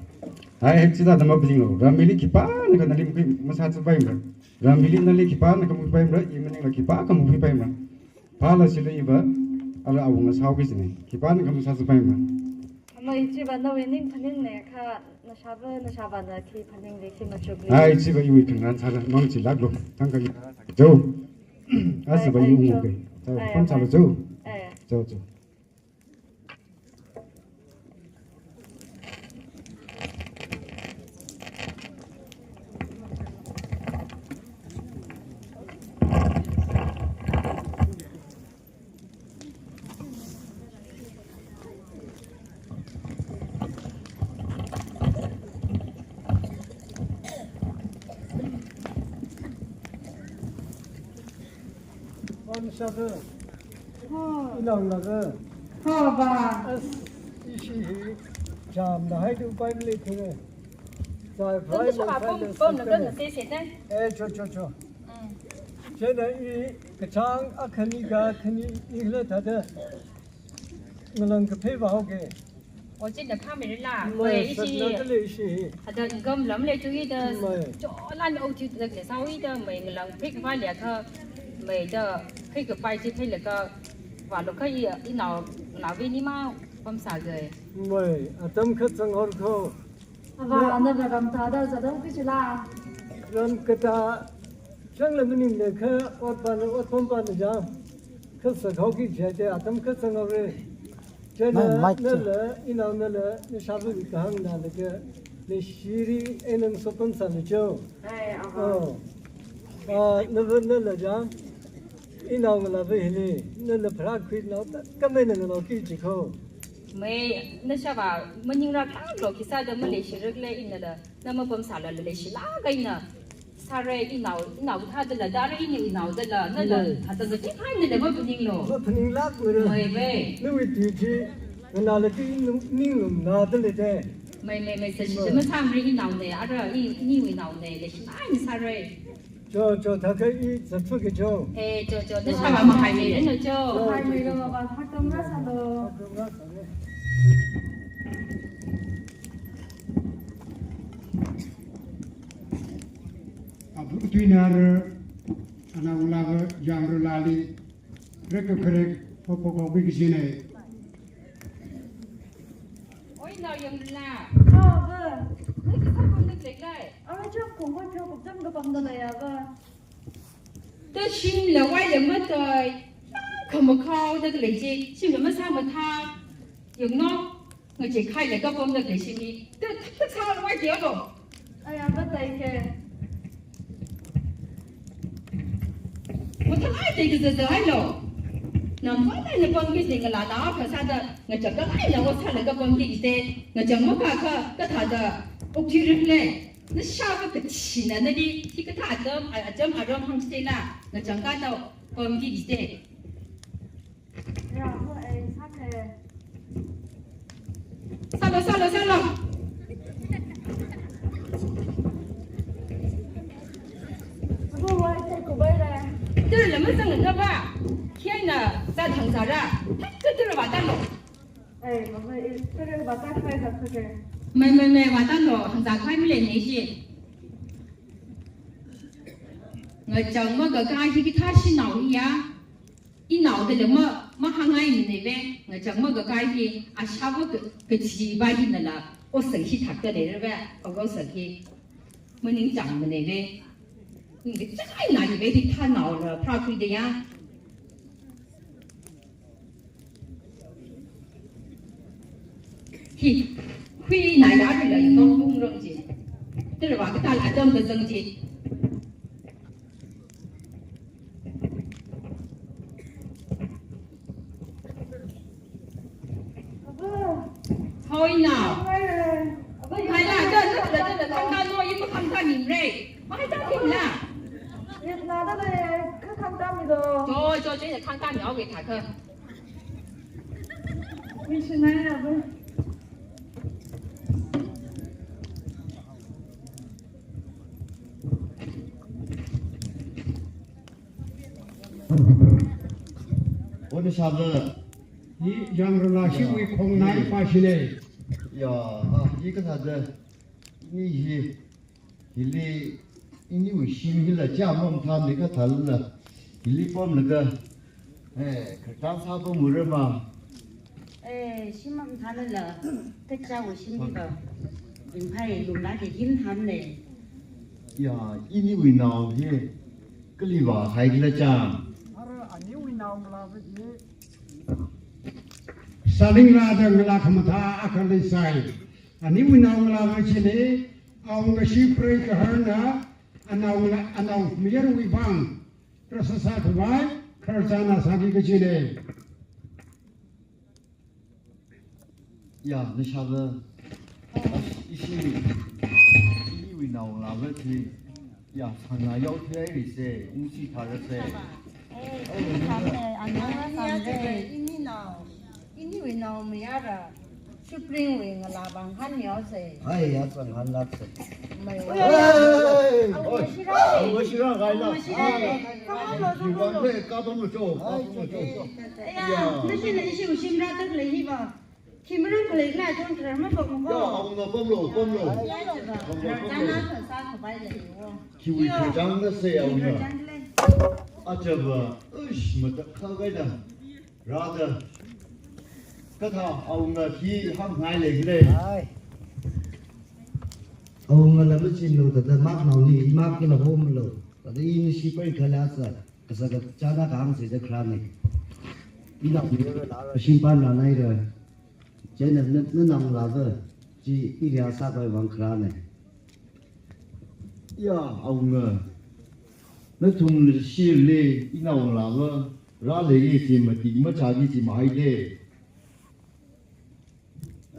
ai chỉ là tao bây giờ ramili kipa này còn nalim cái massage bay mà ramili nalim kipa này kamu bay mà ini là kipa kamu bay mà phá là chỉ là iba ala awang na sao cái gì này kipa này kamu massage bay mà May chiba na winning paning ne ka, nasaba na ki paning le ki machugli. ai chỉ là yêu thương anh sao mong chỉ lạc luôn thằng cái châu à chỉ là yêu người cái châu con sao là châu châu châu 啥子？好，伊朗那个，好吧，一起站那还都摆不来去嘞，在那 摆 你说把bombomb那个那谁谁呢？哎，瞧。现在个厂啊，肯定一个他的，我能个配好给，我真的怕没人啦，没我一是那个起。类型，他的咁諗你注意的，就爛歐洲的嘅稍微的，咪能配個塊兩個，咪的配個擺子配那個，話落去一鬧邊你嘛咁啥嘅，沒啊，他們可正好口，好吧，那个咱们他的这都必须啦。人個他，將來你們可我幫辦的講，可是好幾錢的啊，他們可正好嘞。这那一闹那啥子的行那个，那西里还能说本山的酒，哎，哦，啊，那讲，一闹那不hele，那不拉亏闹，根本那个闹几口，咪那啥話，咪應該打落其實的咪嚟時日咧，因的，那麼咁啥了嚟時哪個呢？啥嘞？一鬧他的了，打了一鬧的了，那個他這個最開的了，咪不聽咯，我肯定拉过了，咪呗。那位地区，那了给你弄拿的了的，咪，這是咪差唔多一鬧呢？啊，這一會鬧呢，嚟時哪你啥嘞？就他可以只出个酒，哎，就那啥嘛，還沒人了就。还没了吧？他刚刚上的。Abu tuinar ana ulava jamru lali rek krek popo big sine โอ้ยเรายังล่ะ 好吧， นี่คือถ้าคนเล็กๆเลย 啊，这恐怕这不这么个帮的了呀吧？ ตัวชิมแล้วไว้แล้วเมื่อตอยขโมยข้าวได้เลยจีชิมแล้วเมื่อสร้างมาทาอย่างนอกเงยจีไข่แล้วก็ผมได้เลยชิมนี้แต่ถ้าข้าวไว้เดียวหรอ 哎呀，不对个， มันทั้งไอ้เด็กจะได้หรอน้ำฟ้าได้ในความคิดสิ่งละน้าภาษาเดเงยจะก็ไอ้แล้วว่าถ้าแล้วก็ความคิดเดเงยจะมั่วก็ถ้าเดอุทิศเลย那下个个气呢？那里这个他这么让放起啦，那讲干到我们地的。然后哎，他个，算了。不过我还太古怪了。这是人们生人的吧？天呐，在疼啥子？这是完蛋了。哎，我们这个把大块的这个。 ไม่ว่าตั้งหรอทางจากใครไม่เล่นนี่สิเงยจังว่าก็กายที่พิธาชิหนาวอีอะอีหนาวแต่ละมาหางไงมันเนี่ยเว้เงยจังว่าก็กายที่อาชาว่าก็ชีบายที่นั่นละโอ้สังที่ถักก็เลยเว้ก็สังที่มันยังจังมันเนี่ยเว้นี่ก็จะให้ไหนเว้ที่ท่าหนาวเลยพระคุยเดียที่คุยไหนได้ไปเลยต้องมุ่งเรื่องจีแต่ว่าก็ตาหลายจำเป็นจังจีเฮ้ยน่ะใครล่ะเจ้าทำการน้อยยิ่งมาทำการหมิ่นเลยมาให้เจ้าทิ้งล่ะ 拿到了，可看到没的？就这ทางการเหนียว给他去你去哪了不？ 我的啥子？ i jamru la shi wi khong nai pa shi ne 呀啊，一个啥子？你为新的了，家梦他那个谈了，你帮那个，哎，可当啥不没人嘛？ 에 심한 다르라 택자고 심이가 인파에 용나게 힘 담네 呀，你为闹的，个里吧还给他讲。 saling la da ngala khamtha akali sai ani wi naw ngala ma chi ne aw nga shi pre ka harna anaw mir wi bang rasa sa thwai kharjana sa gi chi ne 呀，那啥子，你为闹那个的，呀，常常要起来的噻，我是他的噻。thắm này anh nói thắm đây ini we nào mình ra spring we là bằng khăn nhỏ gì ai ya sang han lap se mày ôi ôi 싫어 가이라 không 이번 회 까동을 줘 nó xin là xin xin ra tức là gì vậy khi mà nó lấy lại con trẻ nó bọc một 야 ông bom로 cha nó phải sao phải bay lại 기위 대장 됐어요 오늘 아 저거 으이씨 뭐다 커가이다 라더 그다 ông khi ham hai lấy cái này ông là mới xin lỗiแต่mắc nào đi mắc cái là hôm lỗiแต่ที่นี่สิไปขลังซะก็สักจ้าหน้าการเสียจะคราวนี้อีน่ามีอะไรล่ะชิมปันอะไรเลยเจนนั่นนั่งลาเวอร์จีอีเดียสักไปวันคราวนี้ย่าเอาเงินนั่นทุ่งสิเลยอีน่าลาเวอร์ร้านเลยที่มาตีมาจากที่มาให้เลย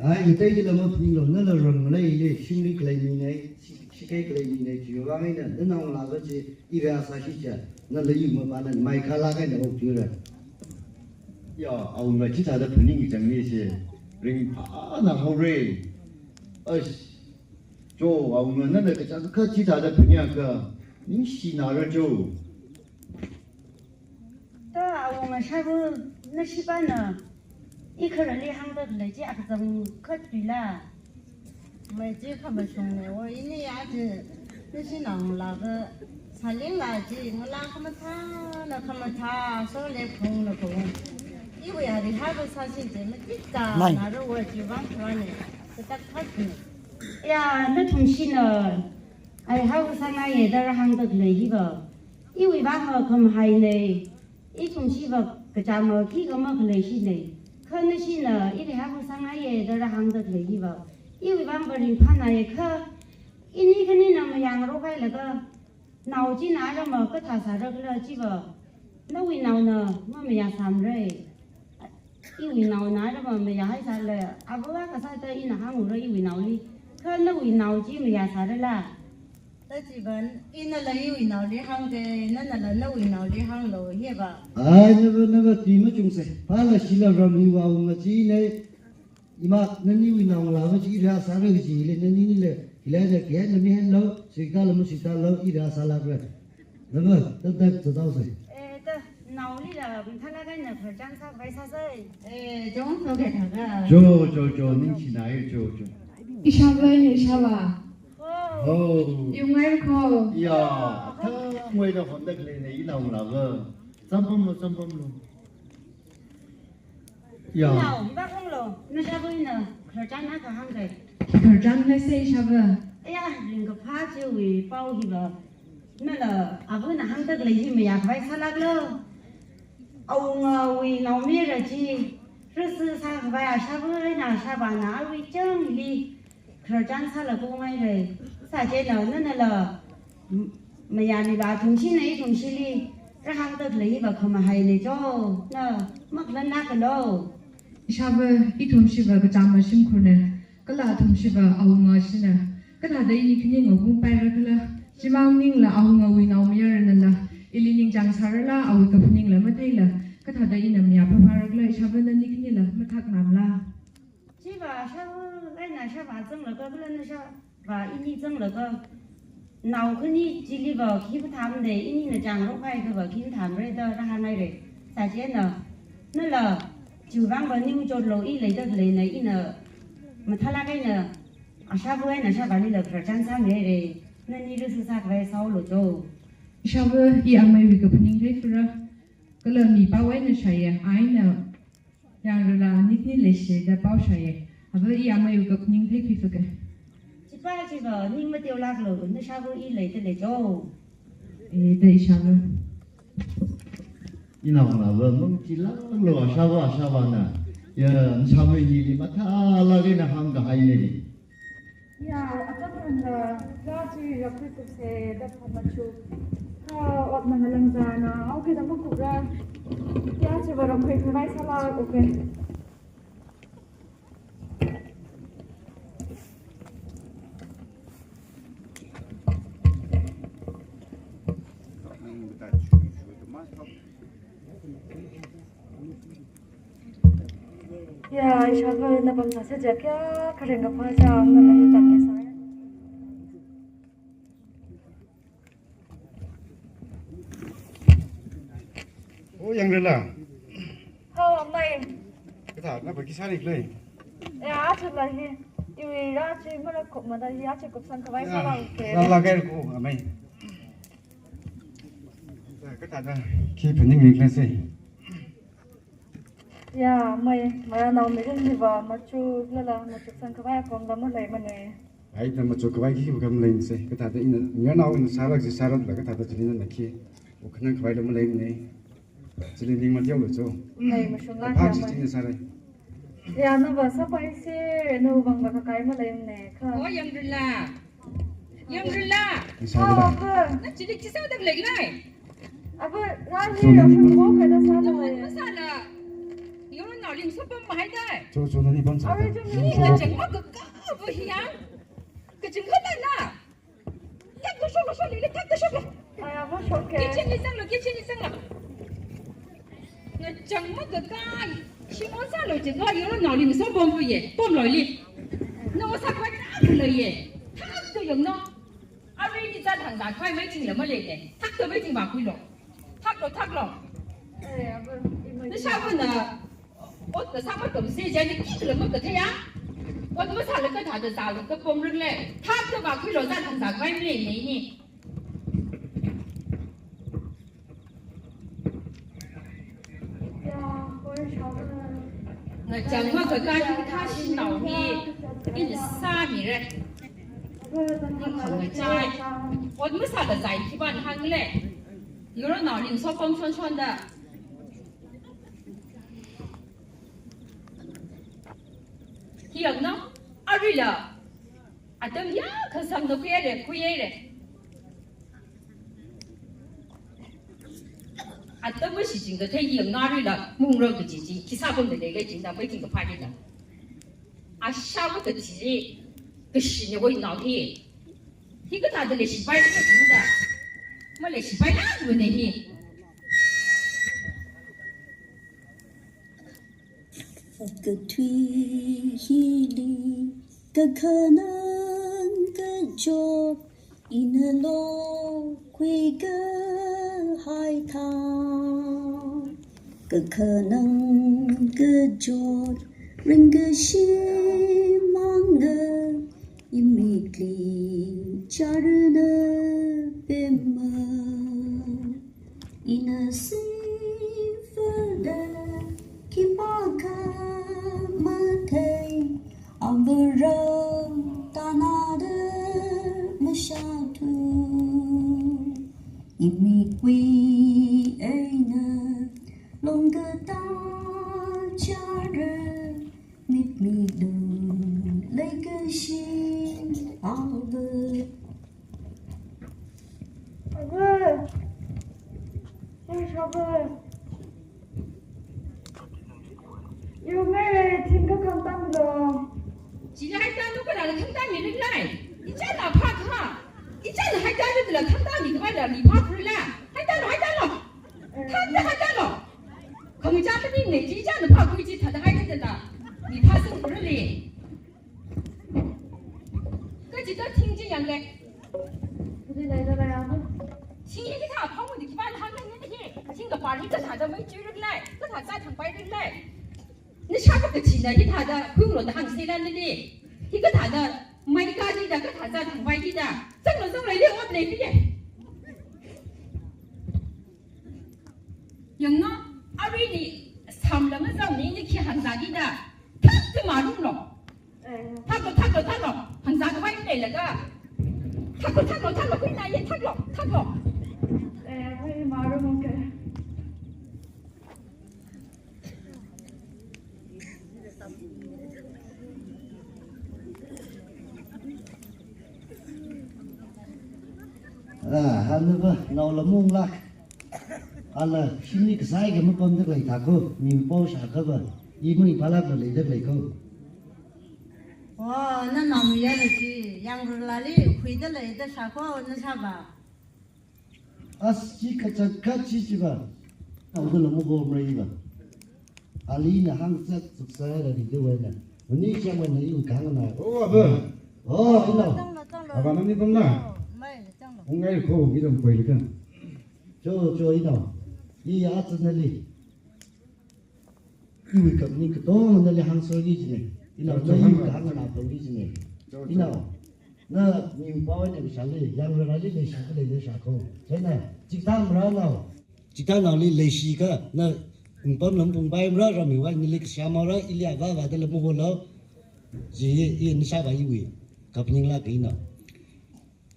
ai cái là một những người nó là rừng này đi sinh lý cái này sinh cái này chịu vào cái này nó không làm cái gì ít ra sao chứ nó lấy dùng mà bạn này mai khai la cái này không chịu rồi giờ ông người chỉ thấy được phần những cái này chứ rừng phá là hậu rê ơi cho ông người nó là cái cái chỉ thấy được phần những cái những gì nào rồi cho đó ông mà sao nó chỉ bán à ít khi là đi hàng được lấy chứ ăn dòng khất tùy là mấy chứ không phải dùng này ôi ini á chứ nó chỉ nòng là cái sản liên là gì nó làm không tha số lấy không là không ý bây giờ thì hai cái sản sinh gì mà ít cả là rồi chỉ vắng thôi này cái tắc khất này ya nó thông xin rồi ai hai cái sản này đã hàng được lấy gì vậy ý bây giờ họ không hay này ý thông xin vào cái chạm mà khi có mà lấy gì này khơi nó xin là ít thì học sang ai đó là hàng được lấy gì vào yêu vang bờ rừng phan này khơi ini cái này nằm yang rồi cái là cái nào chỉ nói ra mà cái thà xả ra cái là chỉ vào nó vì nào nè mà mình làm rồi yêu vì nào nói ra mà mình hay xả là à bữa cái sao tới in là hàng rồi yêu vì nào đi khơi nó vì nào chỉ mình xả ra là tới chỉ vấn in là yêu vì nào đi hàng cái nó vì nào đi hàng rồi hiểu bà ai nó tìm mấy chung sẽ phá là chỉ là rầm yêu vào mà chỉ này mà nên yêu nào là mà chỉ ra sao được gì lên nên như là thì là cái nó mới lâu sự ta là một sự ta lâu ít ra sao là rồi đúng không tất tao rồi nào đi là thằng cái này phải trang sao phải sao rồi chúng tôi cái thằng à cho nên chỉ nói cho Ishawa yung ngay ko ya ngoài đó còn được lên này nào là vợ trăm phong luôn ya nào bác không lo nó sao bây giờ thời gian nó còn hàng rồi thời gian hay say Ishawa ya đừng có phá chiêu vì bao gì vậy nó là à bữa nào hàng được lấy gì mà phải sao lắc lơ ông vì nào biết rồi chi rất sư sao phải à sao bữa nào sao bà nói vì chân đi thời gian sao là cô ngay rồi sao chế nào nó là mà nhà này bà thùng xin đi ra hàng được lấy và không mà hay này cho nó mất lần nát cái đâu Ishawa ít thùng shiva cái chạm mà sim khôn nè cái là thùng shiva ông ngồi xin nè cái là đây như cái ngồi cũng bay ra cái là chỉ mong nhưng là ông ngồi nào mà giờ nên là ili nhưng chẳng sao là ông tập nhưng là mới thấy là cái thằng đây nằm nhà phải ra cái là Ishawa nên như cái là mới thắc làm là chỉ và sao cái này sao bà dưng là cái lên sao và ini dưng là cái nào cái ní chỉ đi vào khi tham để ini là chẳng lúc hay cái vào khi tham rồi đó ra này rồi tại chế nào nó là chủ vang vào nhưng cho lối lấy được lấy này in là mà thay là cái này à sao vậy này sao bà đi được rồi trang sang này rồi nên đi được sự sạc về sau lối cho Ishawa i amai wi ka pning dei fura kala mi pa wai na shaya ai na yang la nit ni le she da pau shaya ava i amai wi ka pning dei fi fuka chỉ ba chỉ vào nhưng mà tiêu lạc rồi nó sao vậy lấy cái để cho e da Ishawa you know là vợ mong chỉ lắm rồi sao vậy nè giờ sao vậy gì mà tha là cái nào hàng cái này ya atakan la la chi ya ku tu se da phamachu ha ot na lang jana okay da ku ra ya chi varam khoi khai sala okay Ya, inshallah na bang nasa jakya kareng apa jang na lahi tangi saya. ô yang rồi là Hao mai, cái thằng nó phải cái sao đi lên ya thật là hi. Iwi ra chi mà nó cũng mà đây ya chi cũng sang cái sao là kề. là cái của mày cái thằng đó khi phải những người lên xe Ya, mai nào mấy cái gì vào mà chú là mà chụp sang cái còn làm nó lại mà này. ấy là một chỗ cái bài khi cầm lên xe cái thằng đó nhớ nào sao là gì sao là cái thằng đó chỉ nên là khi một khả năng phải là một lên này chỉ nên nhưng mà theo được chỗ Này mà xuống lan phát ya chỉ mai. nên sao đây Ya, nó vào sao phải xe nó bằng bạc cái mà lại này khờ. Ủa dân rừng là dân rừng là sao đây Hao là cơ. nó chỉ đi sao được lấy này À vợ, ra hi là không có cái đó sao nó rồi. mới sao là yếu nó nào liền sắp bấm mà hay đây chỗ nó đi bấm sao cái chừng mất cực cả vừa hiếm cái chừng hết đây là thắt cái số lấy thắt cái số À, vợ số cái kề. chân đi sang rồi cái chân đi sang rồi nó chẳng mất cực cả chỉ muốn sao rồi chừng có yếu nó nào liền sắp bấm vừa vậy bấm lại liền nó sao quay thắt rồi vậy thắt cái giống nó à vì đi ra thằng già quay mấy chừng là mới liền này thắt cái mấy chừng mà quy rồi thắt rồi À, vợ, nó sao mà là ôi tại sao mà cầm xe chơi đi kít rồi mất cái thế á ôi nó sao lại cái thằng già rồi cái bom rừng lên thắt cái mà quy rồi ra thằng già quay liền này nhỉ ya, vợ sao rồi. người chẳng mà cái他是脑皮一直杀你嘞 nhưng không người trai ôi nó sao là giải thì bạn hàng lệ有人脑里说风串串的hiểu nó à rồi là à tao nhớ cái sang nó khuya đấy à tao mới sử dụng cái thấy hiểu nó rồi là mùng rồi cái gì khi sao không được cái chuyện đó mới chừng cái phải đi là à sao cái gì cái gì nó nào thì cái thằng đó là失败cái gì đó mà là失败那个呢个推里个可能个做一那路会个海棠个可能个做人个心忙个一米里假日的别么一那心分的khi bao cả mà thấy ông vừa rơi ta na đỡ mà sao thu imi quy ấy nè lòng cơ ta cha rơi mít mi đường lấy cái xin ao bờ vợ, sao vợ? Yêu mẹ thiên các con tâm rồi. chỉ là hai ta lúc cái là thằng ta nhìn lên này ít chắc là phá ha ít chắc là hai ta lúc là thằng ta nhìn cái là nhìn phá rồi là hai ta rồi thằng ta rồi không cha cái này chỉ chắc là phá quy chỉ thằng hai ta là nhìn phá xong rồi liền cái chỉ có听这样的 Đi lấy ra đây à? 听一个他跑我的去办他们那些听个话你这他都没追人来这他在场白人来你啥不个钱呢？一他的回我的行西兰的哩，一个他的买家的，个他在场外地的，挣了挣来的我那个的。用啊，阿瑞你参了么上年你去行啥的的，他就马路了，他个行啥个外来了个，他个回来也他了。Phải mà đúng không kệ? Hana ba nào là mông la ala xin đi cái sai cái mà con được lấy thà cô mình bao sản cơ ba ý mình phải làm lấy được lấy cô那老米也得去，养着那里回得来的啥货，那啥吧？ as chỉ cái chân cắt chỉ ba เอาตัวละมุกโฮมเลยแบบอาลีน่ะห้างเซ็ตสุดแซ่เลยดีด้วยเนี่ยวันนี้เช้าวันนี้อยู่กลางกันหน่อย โอ้เบอร์ โอ้ยเนาะ อาบาน้ำนี่ต้องน่ะองไงโควิดไปเลยกัน โจอีเนาะยี่อาจจะนั่นเลยอยู่กับนี่ก็ต้องนั่นเลยห้างโซยี่จีเนี่ยอีเนาะจะอยู่กลางกันหน่อยตรงนี้จีเนี่ยอีเนาะน่ะมีป้อยเนี่ยฉันเลยยังเวลาเลยฉันก็เลยฉันเขาใช่ไหมจิตตามเราเนาะจิตตามเราเลยสีก็น่ะผมลำผมไปเราเราไม่ว่านี่เลยเสียมาเราอีเลียว่าแต่ละมุกเราจีอีนี่ใช่ไหมอีวีกับยิงลากีเนาะ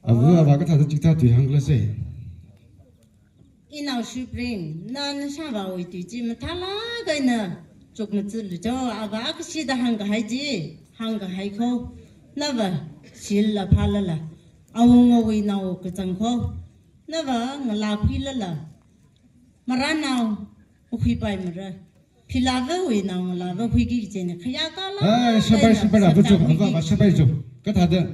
อาวุธอาวุธก็ถ้าจะจิตตาตุยหังเลยสิ一闹水不灵，那啥吧，我对这么他那个呢，做么子了着，阿爸个写的喊个孩子，喊个海口，那么写了怕了啦，阿我为闹个脏口，那么我拉皮了啦，马上闹我会摆么着，皮拉个为闹我拉个会给钱呢，可呀搞了。哎，失败了，不做，阿爸失败做，个他的，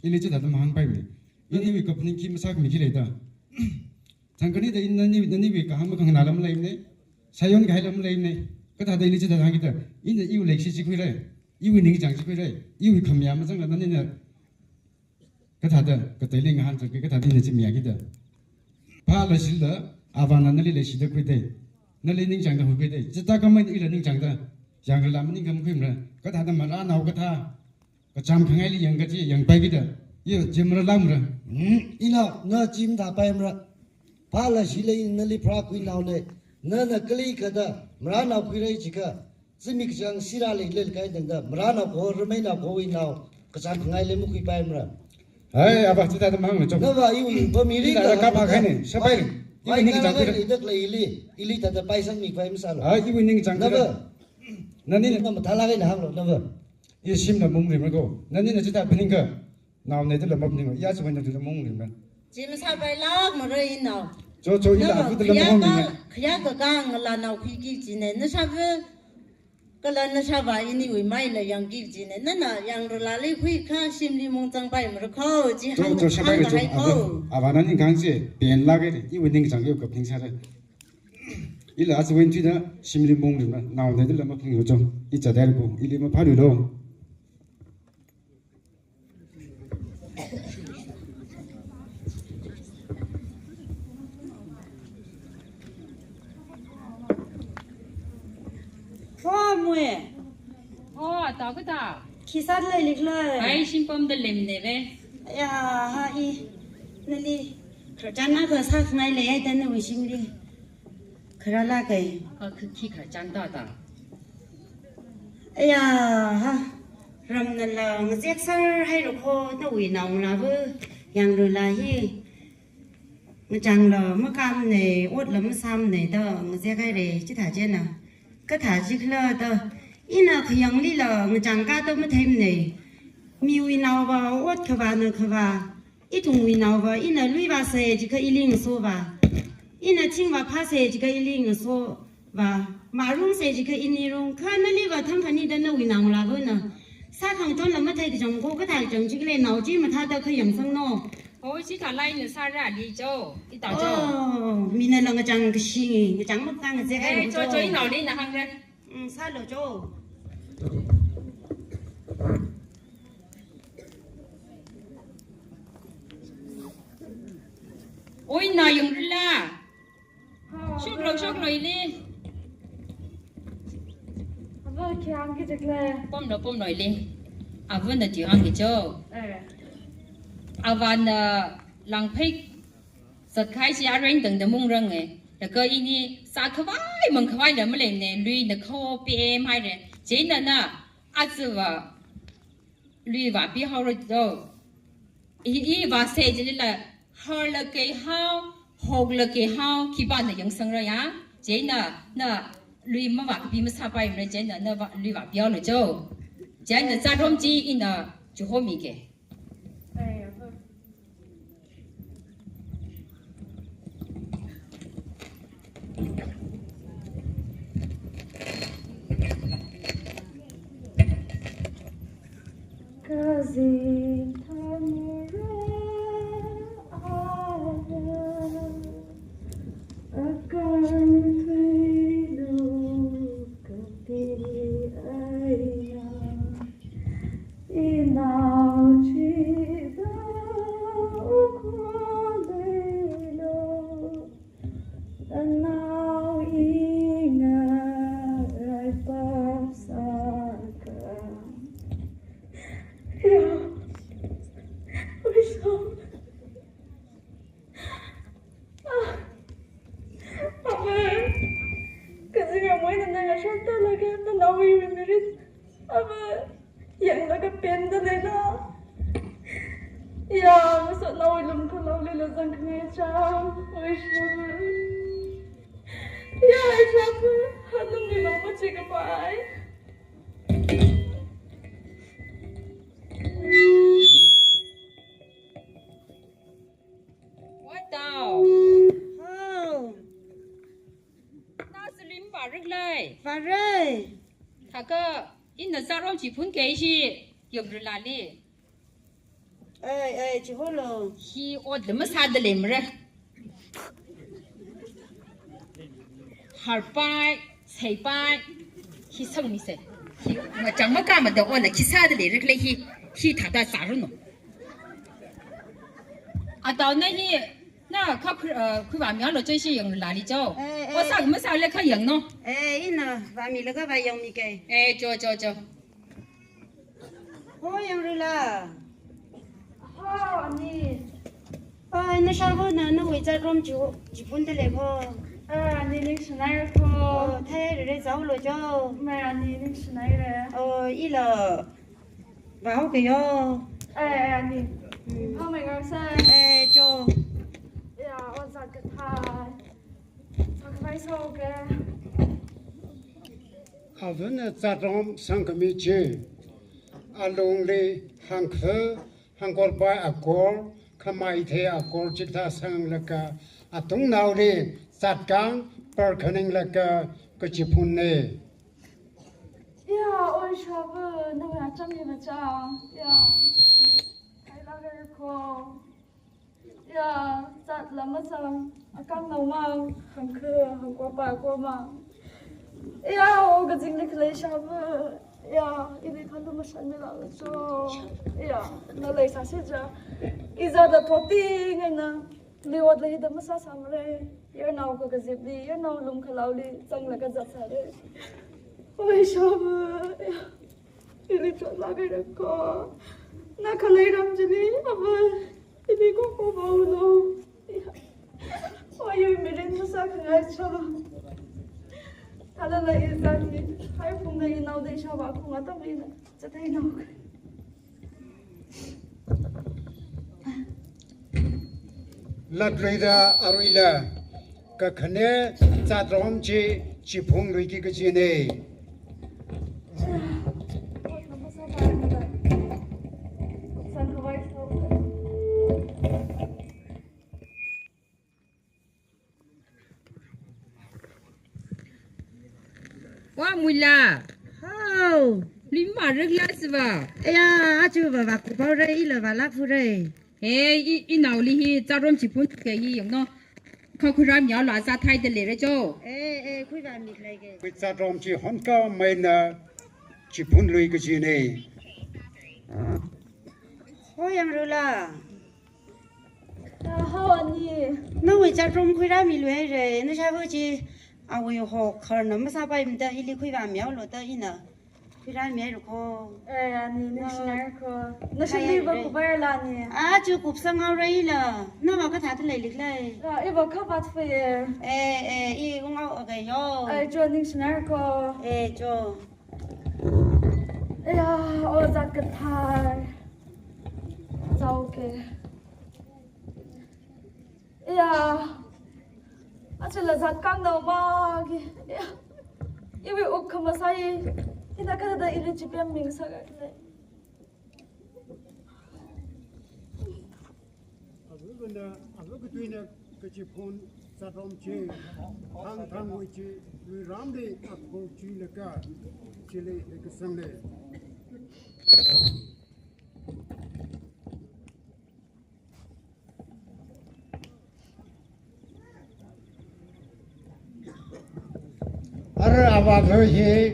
因为这他的忙摆没，因为个不能去么啥个没去来的。Thangkani dah ini wika ham kang nalam lain ni, sayon kaya lam lain ni, kata dah ini cerita thang kita, ini iu leksi cikui leh, iu ning jang cikui leh, iu khamya macam lah nanti ni, kata dah kata ini ngahan cikui kata ini cemia kita, pah leksi dah, awan nanti leksi dah kui deh, nanti ning jang dah kui deh, cerita kamu ini ning jang dah, jang lam ning kamu kui mana, kata dah malah nau kata, kacam kangai li yang kecil yang baik kita, iu jemra lam dah, ina na jim dah baik mana. พาละสิเลยนั่นเลยพระคุยนาวเลยนั่นน่ะกลีกระดามรานาวคุยเลยจิกะสมิกจังสิราเลยเล่นกันดังดามรานาวโครไม่นาวโควินาวกระชันไงเลยมุกคุยไปมระ Hei, apa cerita tentang mana? Coba. Nava iu pemilih ada kapak ini, siapa ini? Ini ning jangkir. Ili tanda paisan mi faham salah. Ah, iu ning jangkir. Nava. Nani nama thalai dah hang nava. Ia sim dah mung lim ko. Nani na cerita pening ke? Naw ne tu lemah pening. Ia sebenarnya tu mung lim kan. Cuma sampai lah merai nau. Jo ila aku tu lemah mung lim. Kaya kegang lah nau fikir cina. Nasaba kalau nasaba ini wei mai lah yang fikir cina. Nana yang relali fikir sim di mung sampai mereka. Jo siapa itu? Apa nani kan sih? Biar lagi ni. Iu ning jangkir ke pening sana. Ila asu wen tu dah sim di mung lim lah. Naw ne tu lemah pening jo. Ica dari ko. Ili mah padu dong. Hoa mùi. Tao cái tao. Khi sát lời lịch lời. Ai xin bom đợt lem này về. Ya, ha i. Nên đi. Khởi chăn nó khởi sát ngay lấy ai tên nó xin đi. Khởi ra la cái. Có khi khởi chăn tao tao. Ya, ha. Rầm nên là người giết sar hay được khô nó ủy nòng là vư. Yang rồi là hi. Người chẳng là mất cam này, ốt là mất xăm này tao người giết cái này chứ thả trên nào. Cái thả chỉ là tao. Ina khuyang li la ngajang ka to ma them nei mi wi naw ba ot khwa na khwa I thung wi naw ba ina lui ba se ji ka iling so ba ina ching ba pha se ji ka iling so ba ma rung se ji ka ini rung kha na li ba thang khani da na wi naw la ba na sa thang ton la ma thai jong ko ka thai jong ji le naw ji ma tha da khuyang sang no Ôi chỉ thằng này sa ra đi cho, đi tao cho. Mi na la ngajang ka shi ngajang ma tang se ka cho ý nào đi là hăng ra. Sa lo cho. Ôi nào dùng ra. Sốt rồi đi. Vâng, khi ăn cái chắc là Bom nồi đi. À vẫn là chịu ăn cái cho. À vẫn lăng phích. Giật khai xí rinh từng mông răng ấy. Là cơ ý đi xa khói mừng khói là mới lên nè lui là khô PM hay rồi. Chỉ là nè à chứ và lui và bị hao rồi đâu. Ý và xe chỉ là hao là cái hao, hột là cái hao khi bạn là 人生 rồi á. Chỉ là lui mà và bị mà sa bay rồi chỉ là lui và béo rồi đâu. Chỉ là ra hôm chỉ in là chú hôm gì cái. Kazim Tamura Akan Ya, masa nào lùm khăn lâu lên là rằng nghe chăng. Ôi sao ya, sao hắn lùm đi lòng mất chị cả phải. What tao? Oh, Na xử lý bà rất lời. và rồi. Thà cơ, in là sao rồi chỉ phun cái gì? Dùng rồi là đi. Ê, chị hô lô. Khi ô đừng mà sao được làm ra. Hạt bài, xây bài, khi xong mình sẽ. Mà chẳng mà cả mà đâu ô là khi sao được làm ra khi thà ta sao rồi nó. À tao này hi, na khóc cứ bảo miếng rồi chơi gì dùng là đi cho. Ô sao mà sao lại khóc dùng nó? Ê, in nè, và mình là cái bài dùng mình kì. Ê, cho. Ôi, em rồi là. Ha, ni. Nó sao vô nè, nó quay ra rôm chị phun tới lệ vô. Ni ninh sinh này rồi. Thế rồi đây giấu rồi cho. Mẹ ni ninh sinh này rồi. Ý là vào kìa. Ni. Không mình làm sao? Cho. Ya, ôi giặc cái thai. Giặc phải sâu kìa. À vẫn là cha rong sang cái mi chơi. À long đi hàng khờ hàng cột bài à cột kamai thế à cột chỉ ta sang là cả à tung nào đi sát cang per khinh là cả cái chỉ phun này. Ya, ôi sao vậy? Nó là chăm như vậy sao? Ya. Hãy là cái cô. Ya, giặc là mất sao? Căng đầu mang hàng khờ hàng qua bài qua mang. Ya, ô cái gì này lấy sao vậy? Ya, ini kan tu macam ni lah so. Ya, na lei sa sija. Iza da poti ngena. Liwat lei da masa samre. Yer nau ko gazib di, yer nau lum khalau di, sang la ka zat sa de. Oi shab. Ini chot la ga ko. Na khalai ram jini, aba. Ini ko bau lo. Oi oi mirin masa khangai cha. Kalau lagi tadi, hai pun lagi nau deh siapa aku nggak tahu ini, cetai nau. Lát rồi ra rồi là cái khné cha rong chỉ phun rồi cái gì này. Wah mula. Oh. Lima rất là sao? Ya, chú bà cụ bao đây, ý là bà lắc phu đây. Ê, ý nào li hi, cha rôm chỉ phun cái gì giống nó. Không có ram nhỏ là ra thay để lấy cho. Ê, khui bà mịt lại kìa. Cái cha rong chỉ hòn cao mấy nè chỉ phun rồi cái gì này. Ôi em rồi là. Hao anh đi. Nó quay cha rôm khui ra mịt lại rồi, nó sao vậy chị? À, quay họ khờ nó mà sao bay mình ta, ý li khui bà méo rồi ta ý nè. Khui ra méo rồi cô. Ni ninh sinh này cô. Nó sinh đi vào cuộc đời là ni. Chú cụp sang ngao đây là. Nó vào cái thả thế này lịch lại. Ibu kau bat phải. Ý cũng ngao ở cái yo. Cho ninh sinh này cô. Cho. Ya, ôi giặc cái thai. Sao kìa. Ya. Acha là giặc căng đầu mà kìa. Yêu bị ục không mà sai. Thì ta cái đó ý chỉ biết mình sao cái này. À lúc cái tuy nè cái chỉ phun cha rong chỉ thang ngồi chỉ người ram đi à cô chỉ là cả chỉ lấy cái sang này. Ở à thôi thì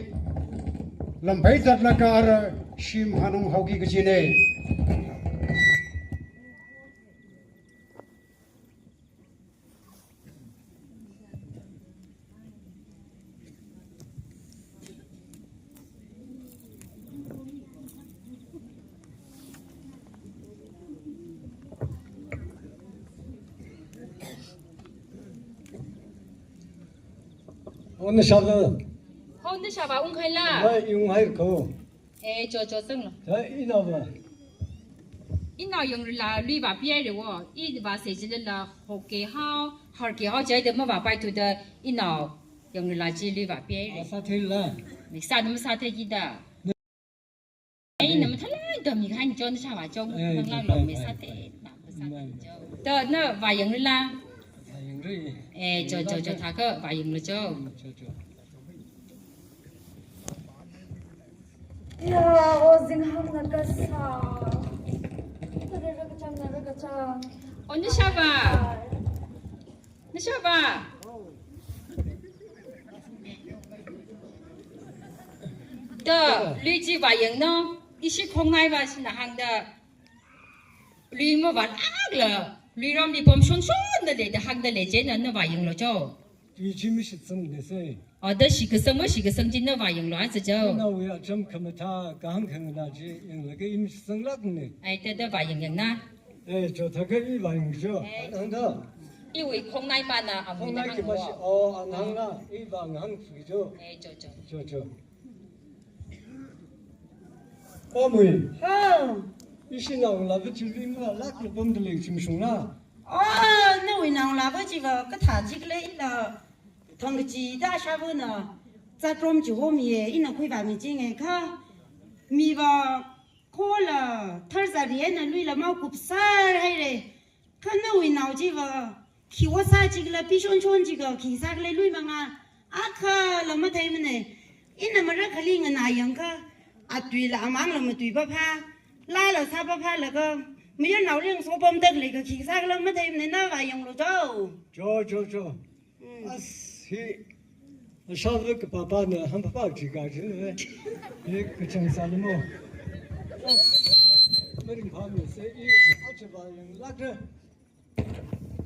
làm phải rất là cả sim hanung hậu cái gì này. 오늘 샤브 Hôm nay sao bà ung khai là? 나 이용할 거. Ê, cho xong rồi. 자 이나봐 一闹用啦，绿把别的我，一把谁知道啦，好给好，好给好，这的么把白土的，一闹用啦，只绿把别的。 사태라. 你啥那么啥特记的？哎，那么他来的，你看你叫那啥吧，叫能拉老没啥的，那不啥的叫。的那瓦用了啦。 아잉리. 哎，叫他个瓦用了叫。 야, 어징한 나가사. 나가장. 哦，你啥吧？你啥吧？的绿鸡瓦用呢？一些空爱吧是哪行的？绿么瓦了，绿让你帮顺的嘞，的行的嘞，这那瓦用了叫。 뒤짐이 좀哦，的是个什么？是个生金的瓦用了，还是叫？ 나우야 좀 그마타 강강나지 인력의 임성락네. 哎，的瓦用呢？ 에 좋다가 이 방이죠. 한다. 因为空爱吧呢，啊，没那 홍나기 行 맛이 我。 안항나 이 방항 죽이죠. 哎，저저. 어머니. 哦， 이신나우 라브 줄리마 락을 범들리 짐송나. 那为哪来不这个他这个嘞了，同个鸡蛋啥不呢？在中就后面，一能会把面进来看，米吧。 可了，他在连那累了毛骨啥还嘞？看那为闹这个，去我啥这个了，必须穿这个，去啥个嘞累嘛啊？啊可了么他们呢？因那么热可怜个那样个，啊对了，啊忙了么对不怕，来了啥不怕那个，没有闹人说不得那个，去啥个了么他们那玩意了都。 저. 아씨. 샤브 그 바바는 한 바바 지가지네. 그 정사는 뭐. 머리 밤에 세이 아주 봐요. 라그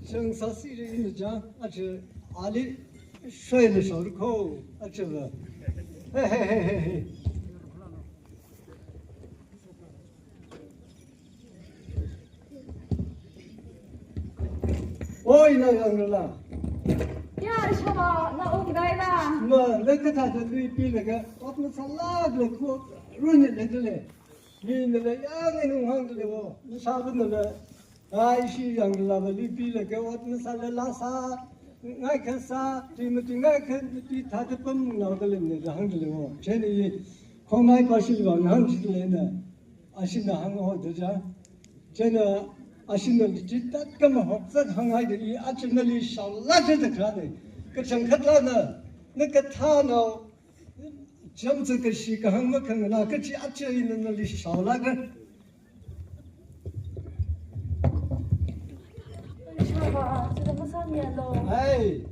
정사시를 있는 장 아주 아리 쇠는 서르고 아주 헤헤헤헤. 오이 나가는라. 야, 샤바, 나 오기다이다. 뭐 내가 다 들리 빌레가 어떤 살라를 그 run을 내들래. 니네가 양에는 황들고 사분들 아이시 양들라가 리빌레가 어떤 살라사 나이카사 디무팅가 그 다들 뻔 나들네 황들고 쟤네 공나이 바실바 남지들네 아신다 한거 되자 쟤네 아신들 짓다까마 혹삭 항아이들이 아침날이 샬라제다 그러네 그 정khách 내가 타노 점수 그 시가 항목한 거나 그치 앞에 있는 널리 샬라가 샤바, 지금 무슨 일로? 에이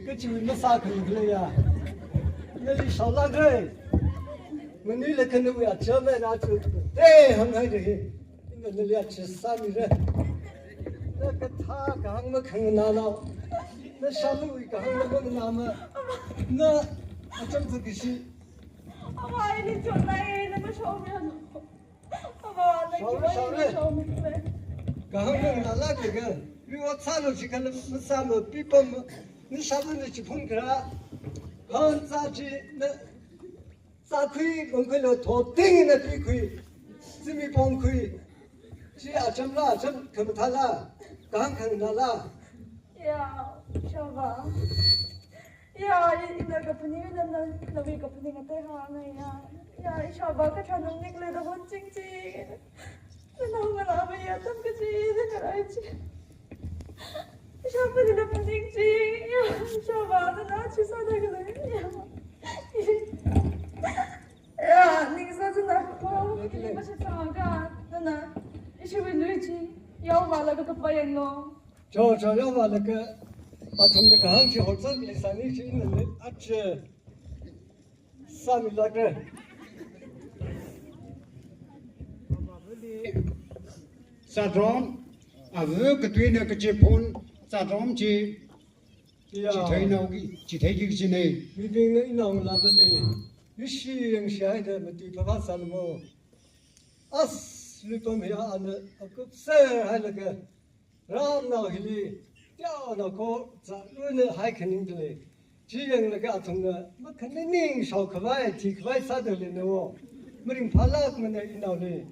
그치 왜 마사크 그래야 널리 샬라가 문일에 근데 왜 처음에 나도 네 항아이들이 널리 아치 싸미래 내가 타 항목한 거 나나 나 샬루이가 항목한 나마 나 점수 그 시 아마 이리 좋나이, 내가 처음이야. 아마 나 기분이 처음인데. 강릉 날라가 그리고 산을 지켜는 무사모 삐범 니 사분의 지풍그라 헌사지 나 사쿠이 건글로 도땡이나 삐쿠이 스미 봉쿠이 지 아점라 점 금탈라 강강 날라 야, 샤바. 야, 이나가 분위기는 나 위가 분위기가 대하네야. 야, 이 샤바가 저녁 니글레도 혼찡찡. 나오면 아버야 좀 그지 생각하지. 샤바는 분위기지. 야, 샤바는 나 치사하게 그래. 야, 니가 사진 나고 이리 마셨다가 나나 이슈를 누리지. 여와라가 급바양 너. 저 여봐라 그 아tom의 강지 holsan lisan이 있는데 아주 싸밀라그 사드롬 아그 그뒤에 그 제폰 사드롬 지 지태이 나오기 지태기 지네 미빙의 이나온 라벨리 유시영시하이데 뭐디 바바 살모 아스 리범이야 안에 급세 하려가 람나길이 뼈놓고 자 오늘 하이킹들이 지영을 같은가 뭐 근데 샤크바이 티크바이 사들리노 머린 발라그면 이나오니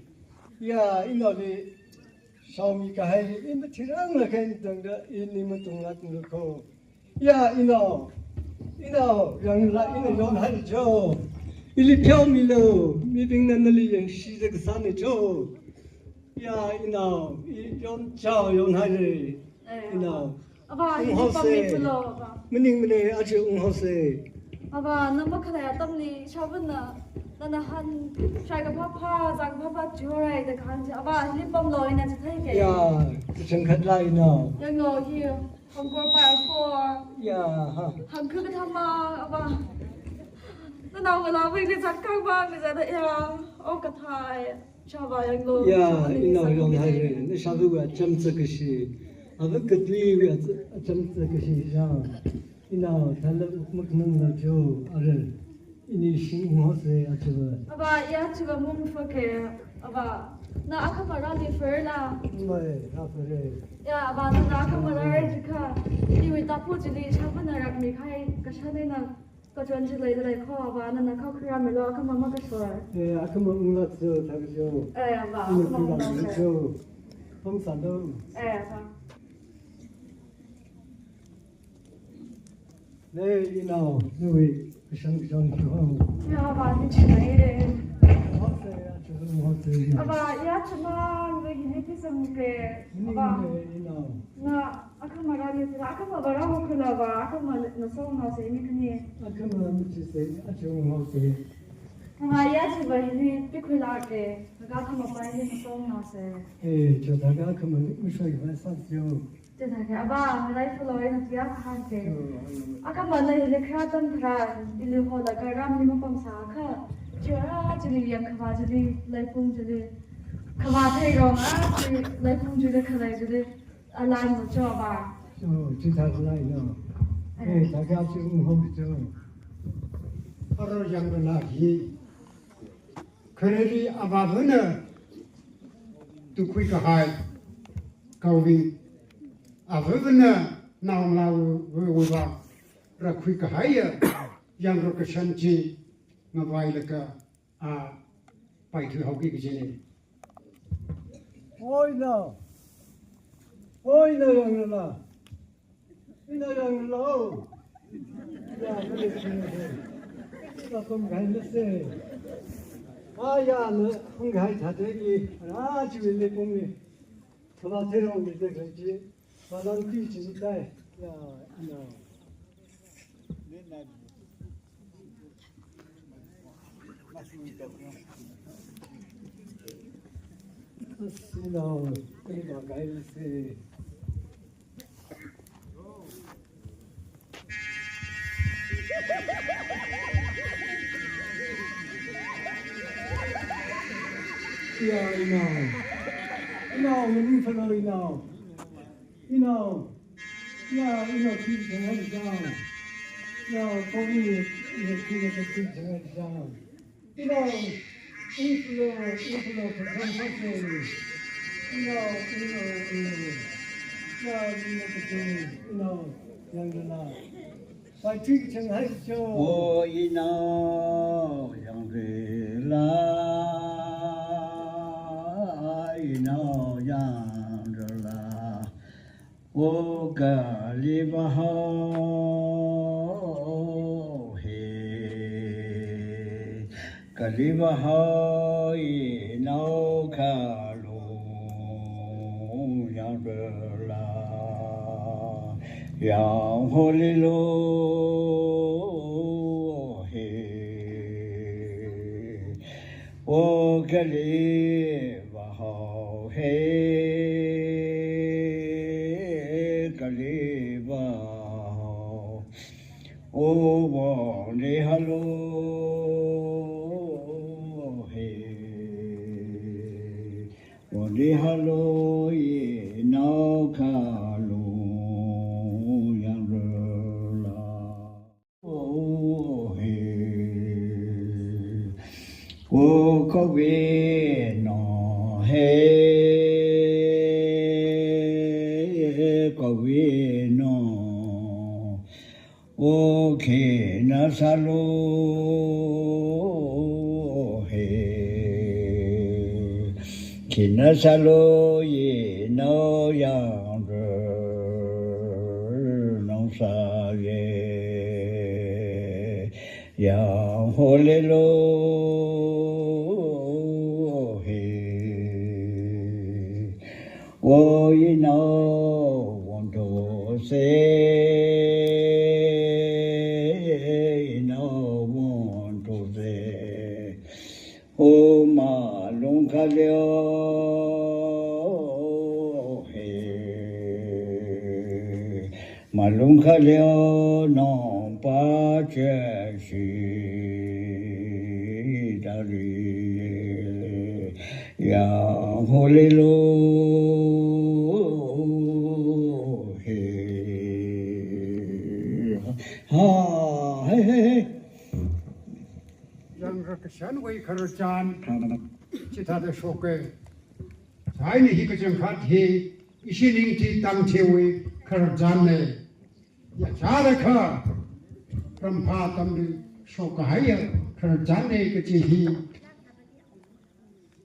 야 이나오니 sau mi cái hay in mà thirang là cái đằng đó in ni mà tung lát tung khô ya ino yang lại in yon hay cho ili phiêu mi lo mi bing nan li yang si cái san này cho ya ino yon chao yon hay rồi ino aba ini pami pulo aba mình aja hose aba nama kaya tamni shabuna nana han trai ka papa jang papa jurai de kan aba ini pam lo ina chai ke ya chẳng khát lại nào yang no hi hong ko pa ko ya ha hang cứ tham ma aba nana wala wi ke chak ka ba mi za da ya o ka thai chaba yang lo ya ino yon hay rồi nó sao được chăm sóc cái gì à với cái gì vậy chăm sóc cái gì sao ino thằng nó mất năng là cho à rồi ini sinh hoạt sẽ à cho aba ya chuba mum fa ke aba na aka para ni fer la mày ra phải ya aba na aka para ri ka ni wi ta pu ji li chaba na rak mi khai ka shane na ka jon ji lai lai kho aba na kha khra me lo ka mama ka so aka mà ung lát cho thằng cho aba ung ka lát mama cho không sao đâu aba này ino nuôi cái sáng cho không ya aba ni chi nai re họ sẽ cho họ sẽ aba ya chama ni ni ki sam ke aba ino na aka mara ni ra aka ma bara ho khla ba aka ma na so na se ni kni aka mà mình chỉ sẽ cho họ sẽ aba ya chi ba ni pi khla ke ga ka ma pa ni na so na se cho đại gia aka mà mình sẽ phải sát cho te da ke aba lai flo na tia kha ke aka ma na le kha tam thra ilu ho da ka ram ni ma pam sa kha chura chili yang kha chili lai pung chili kha thai ro ma chi lai pung chili kha lai chili alai mo cho ba chỉ thằng này nữa đại gia chỉ ủng hộ cho ở yang là gì khởi đi à bà vẫn nè tụ quy cả hai cầu vì à vẫn nè nào là vừa vào ra quy cả hai yang rồi cái sân chi mà vay là cả à phải thử học cái gì này ôi nào yang là ino yang lâu ya nó được nó không cái nó sẽ ya nó không cái thật đấy gì chỉ vì lấy công đi thôi mà thế rồi mình cái gì mà nó đi chỉ đây ya ino ino cái mà cái sẽ yeah, mình phải nói khi chúng ta đi ra, có gì khi chúng ta đi ra, phải không phải truy chẳng hay cho. Ôi yang về la, yang rồi là, ô cả li ba ho he, cả li ba ho nâu cả lu yang rồi là, yang ho li lu. ô cái lý và hậu hê cái lý và hậu ô bỏ đi hello hê bỏ đi hello nó khá lu yang rơ la ô hê ô có về nó hê có về nó ô khi nó xa lô hê khi nó xa lô no yang zhe nong sa ye yang ho le lo he wo yi no won to say no won to say o ma long kha liao he ma long kha liao non pa che shi da ri ya ho le lo he ha he he yang rakashan wei kharchan chita de shoke sai ni hi ka jang khat hi ishining ti tam che wei kharchan ne ya chara kha ram pha tam ri shoka hai ya kharchan ne ka chi hi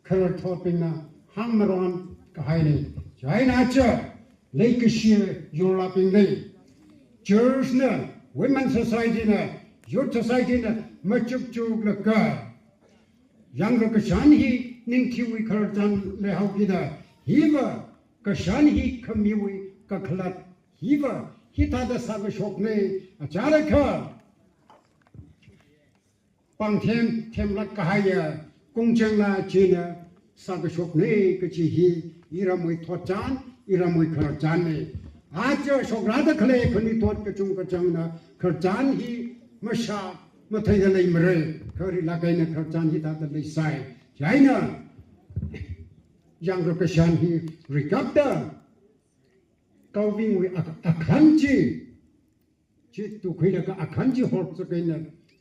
khar thot pin na hang maron ka hai ne jai na cha lei ka shi yo la pin nei church na women society na youth society na ma chuk chuk la ka yang ka shan hi ning thi wi khar chan le hau ki da hi wa ka shan hi khami wi ka khlat hi wa hi ta da sa ga shok ne achara kha pang them la ka ha ya kong chang la chi na sa ga shok ne ka chi hi ira moi thot chan ira moi khar chan ne आज शोकराद खले खनी तोट के चुंग का चंगना खरचान ही मशा मथै दलै मरे खरी लगाइन खरचान ही ता दलै साइ जाइना yang रकशान ही रिकप्टा calving wi akhanji chi tu khila ka akhanji hor sakaina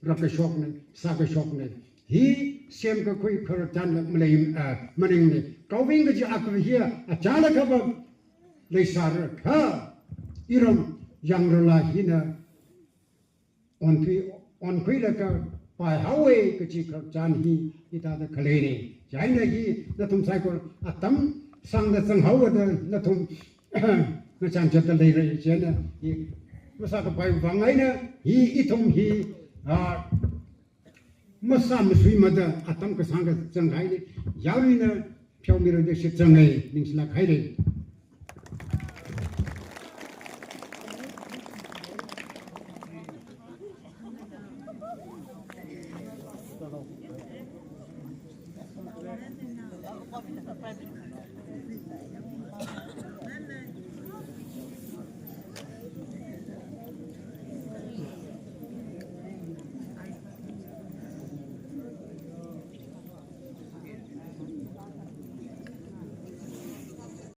rakashok ne sakashok ne hi sem ka khoi khरचान मलै मनिंग ने calving ji akhiya achana ka Leisar kha iram yang rola hina on khui la ka pai hawe ka chi kha chan hi ita da khale ni jai na hi na tum sai ko atam sang da sang hawa da na tum na chan chat da lei re che na hi masa ka pai wang ai na hi itum hi masa msui ma da atam ka sang ka chang hai ni yawi na phyaw mi ro de shi chang ai ning sla khai re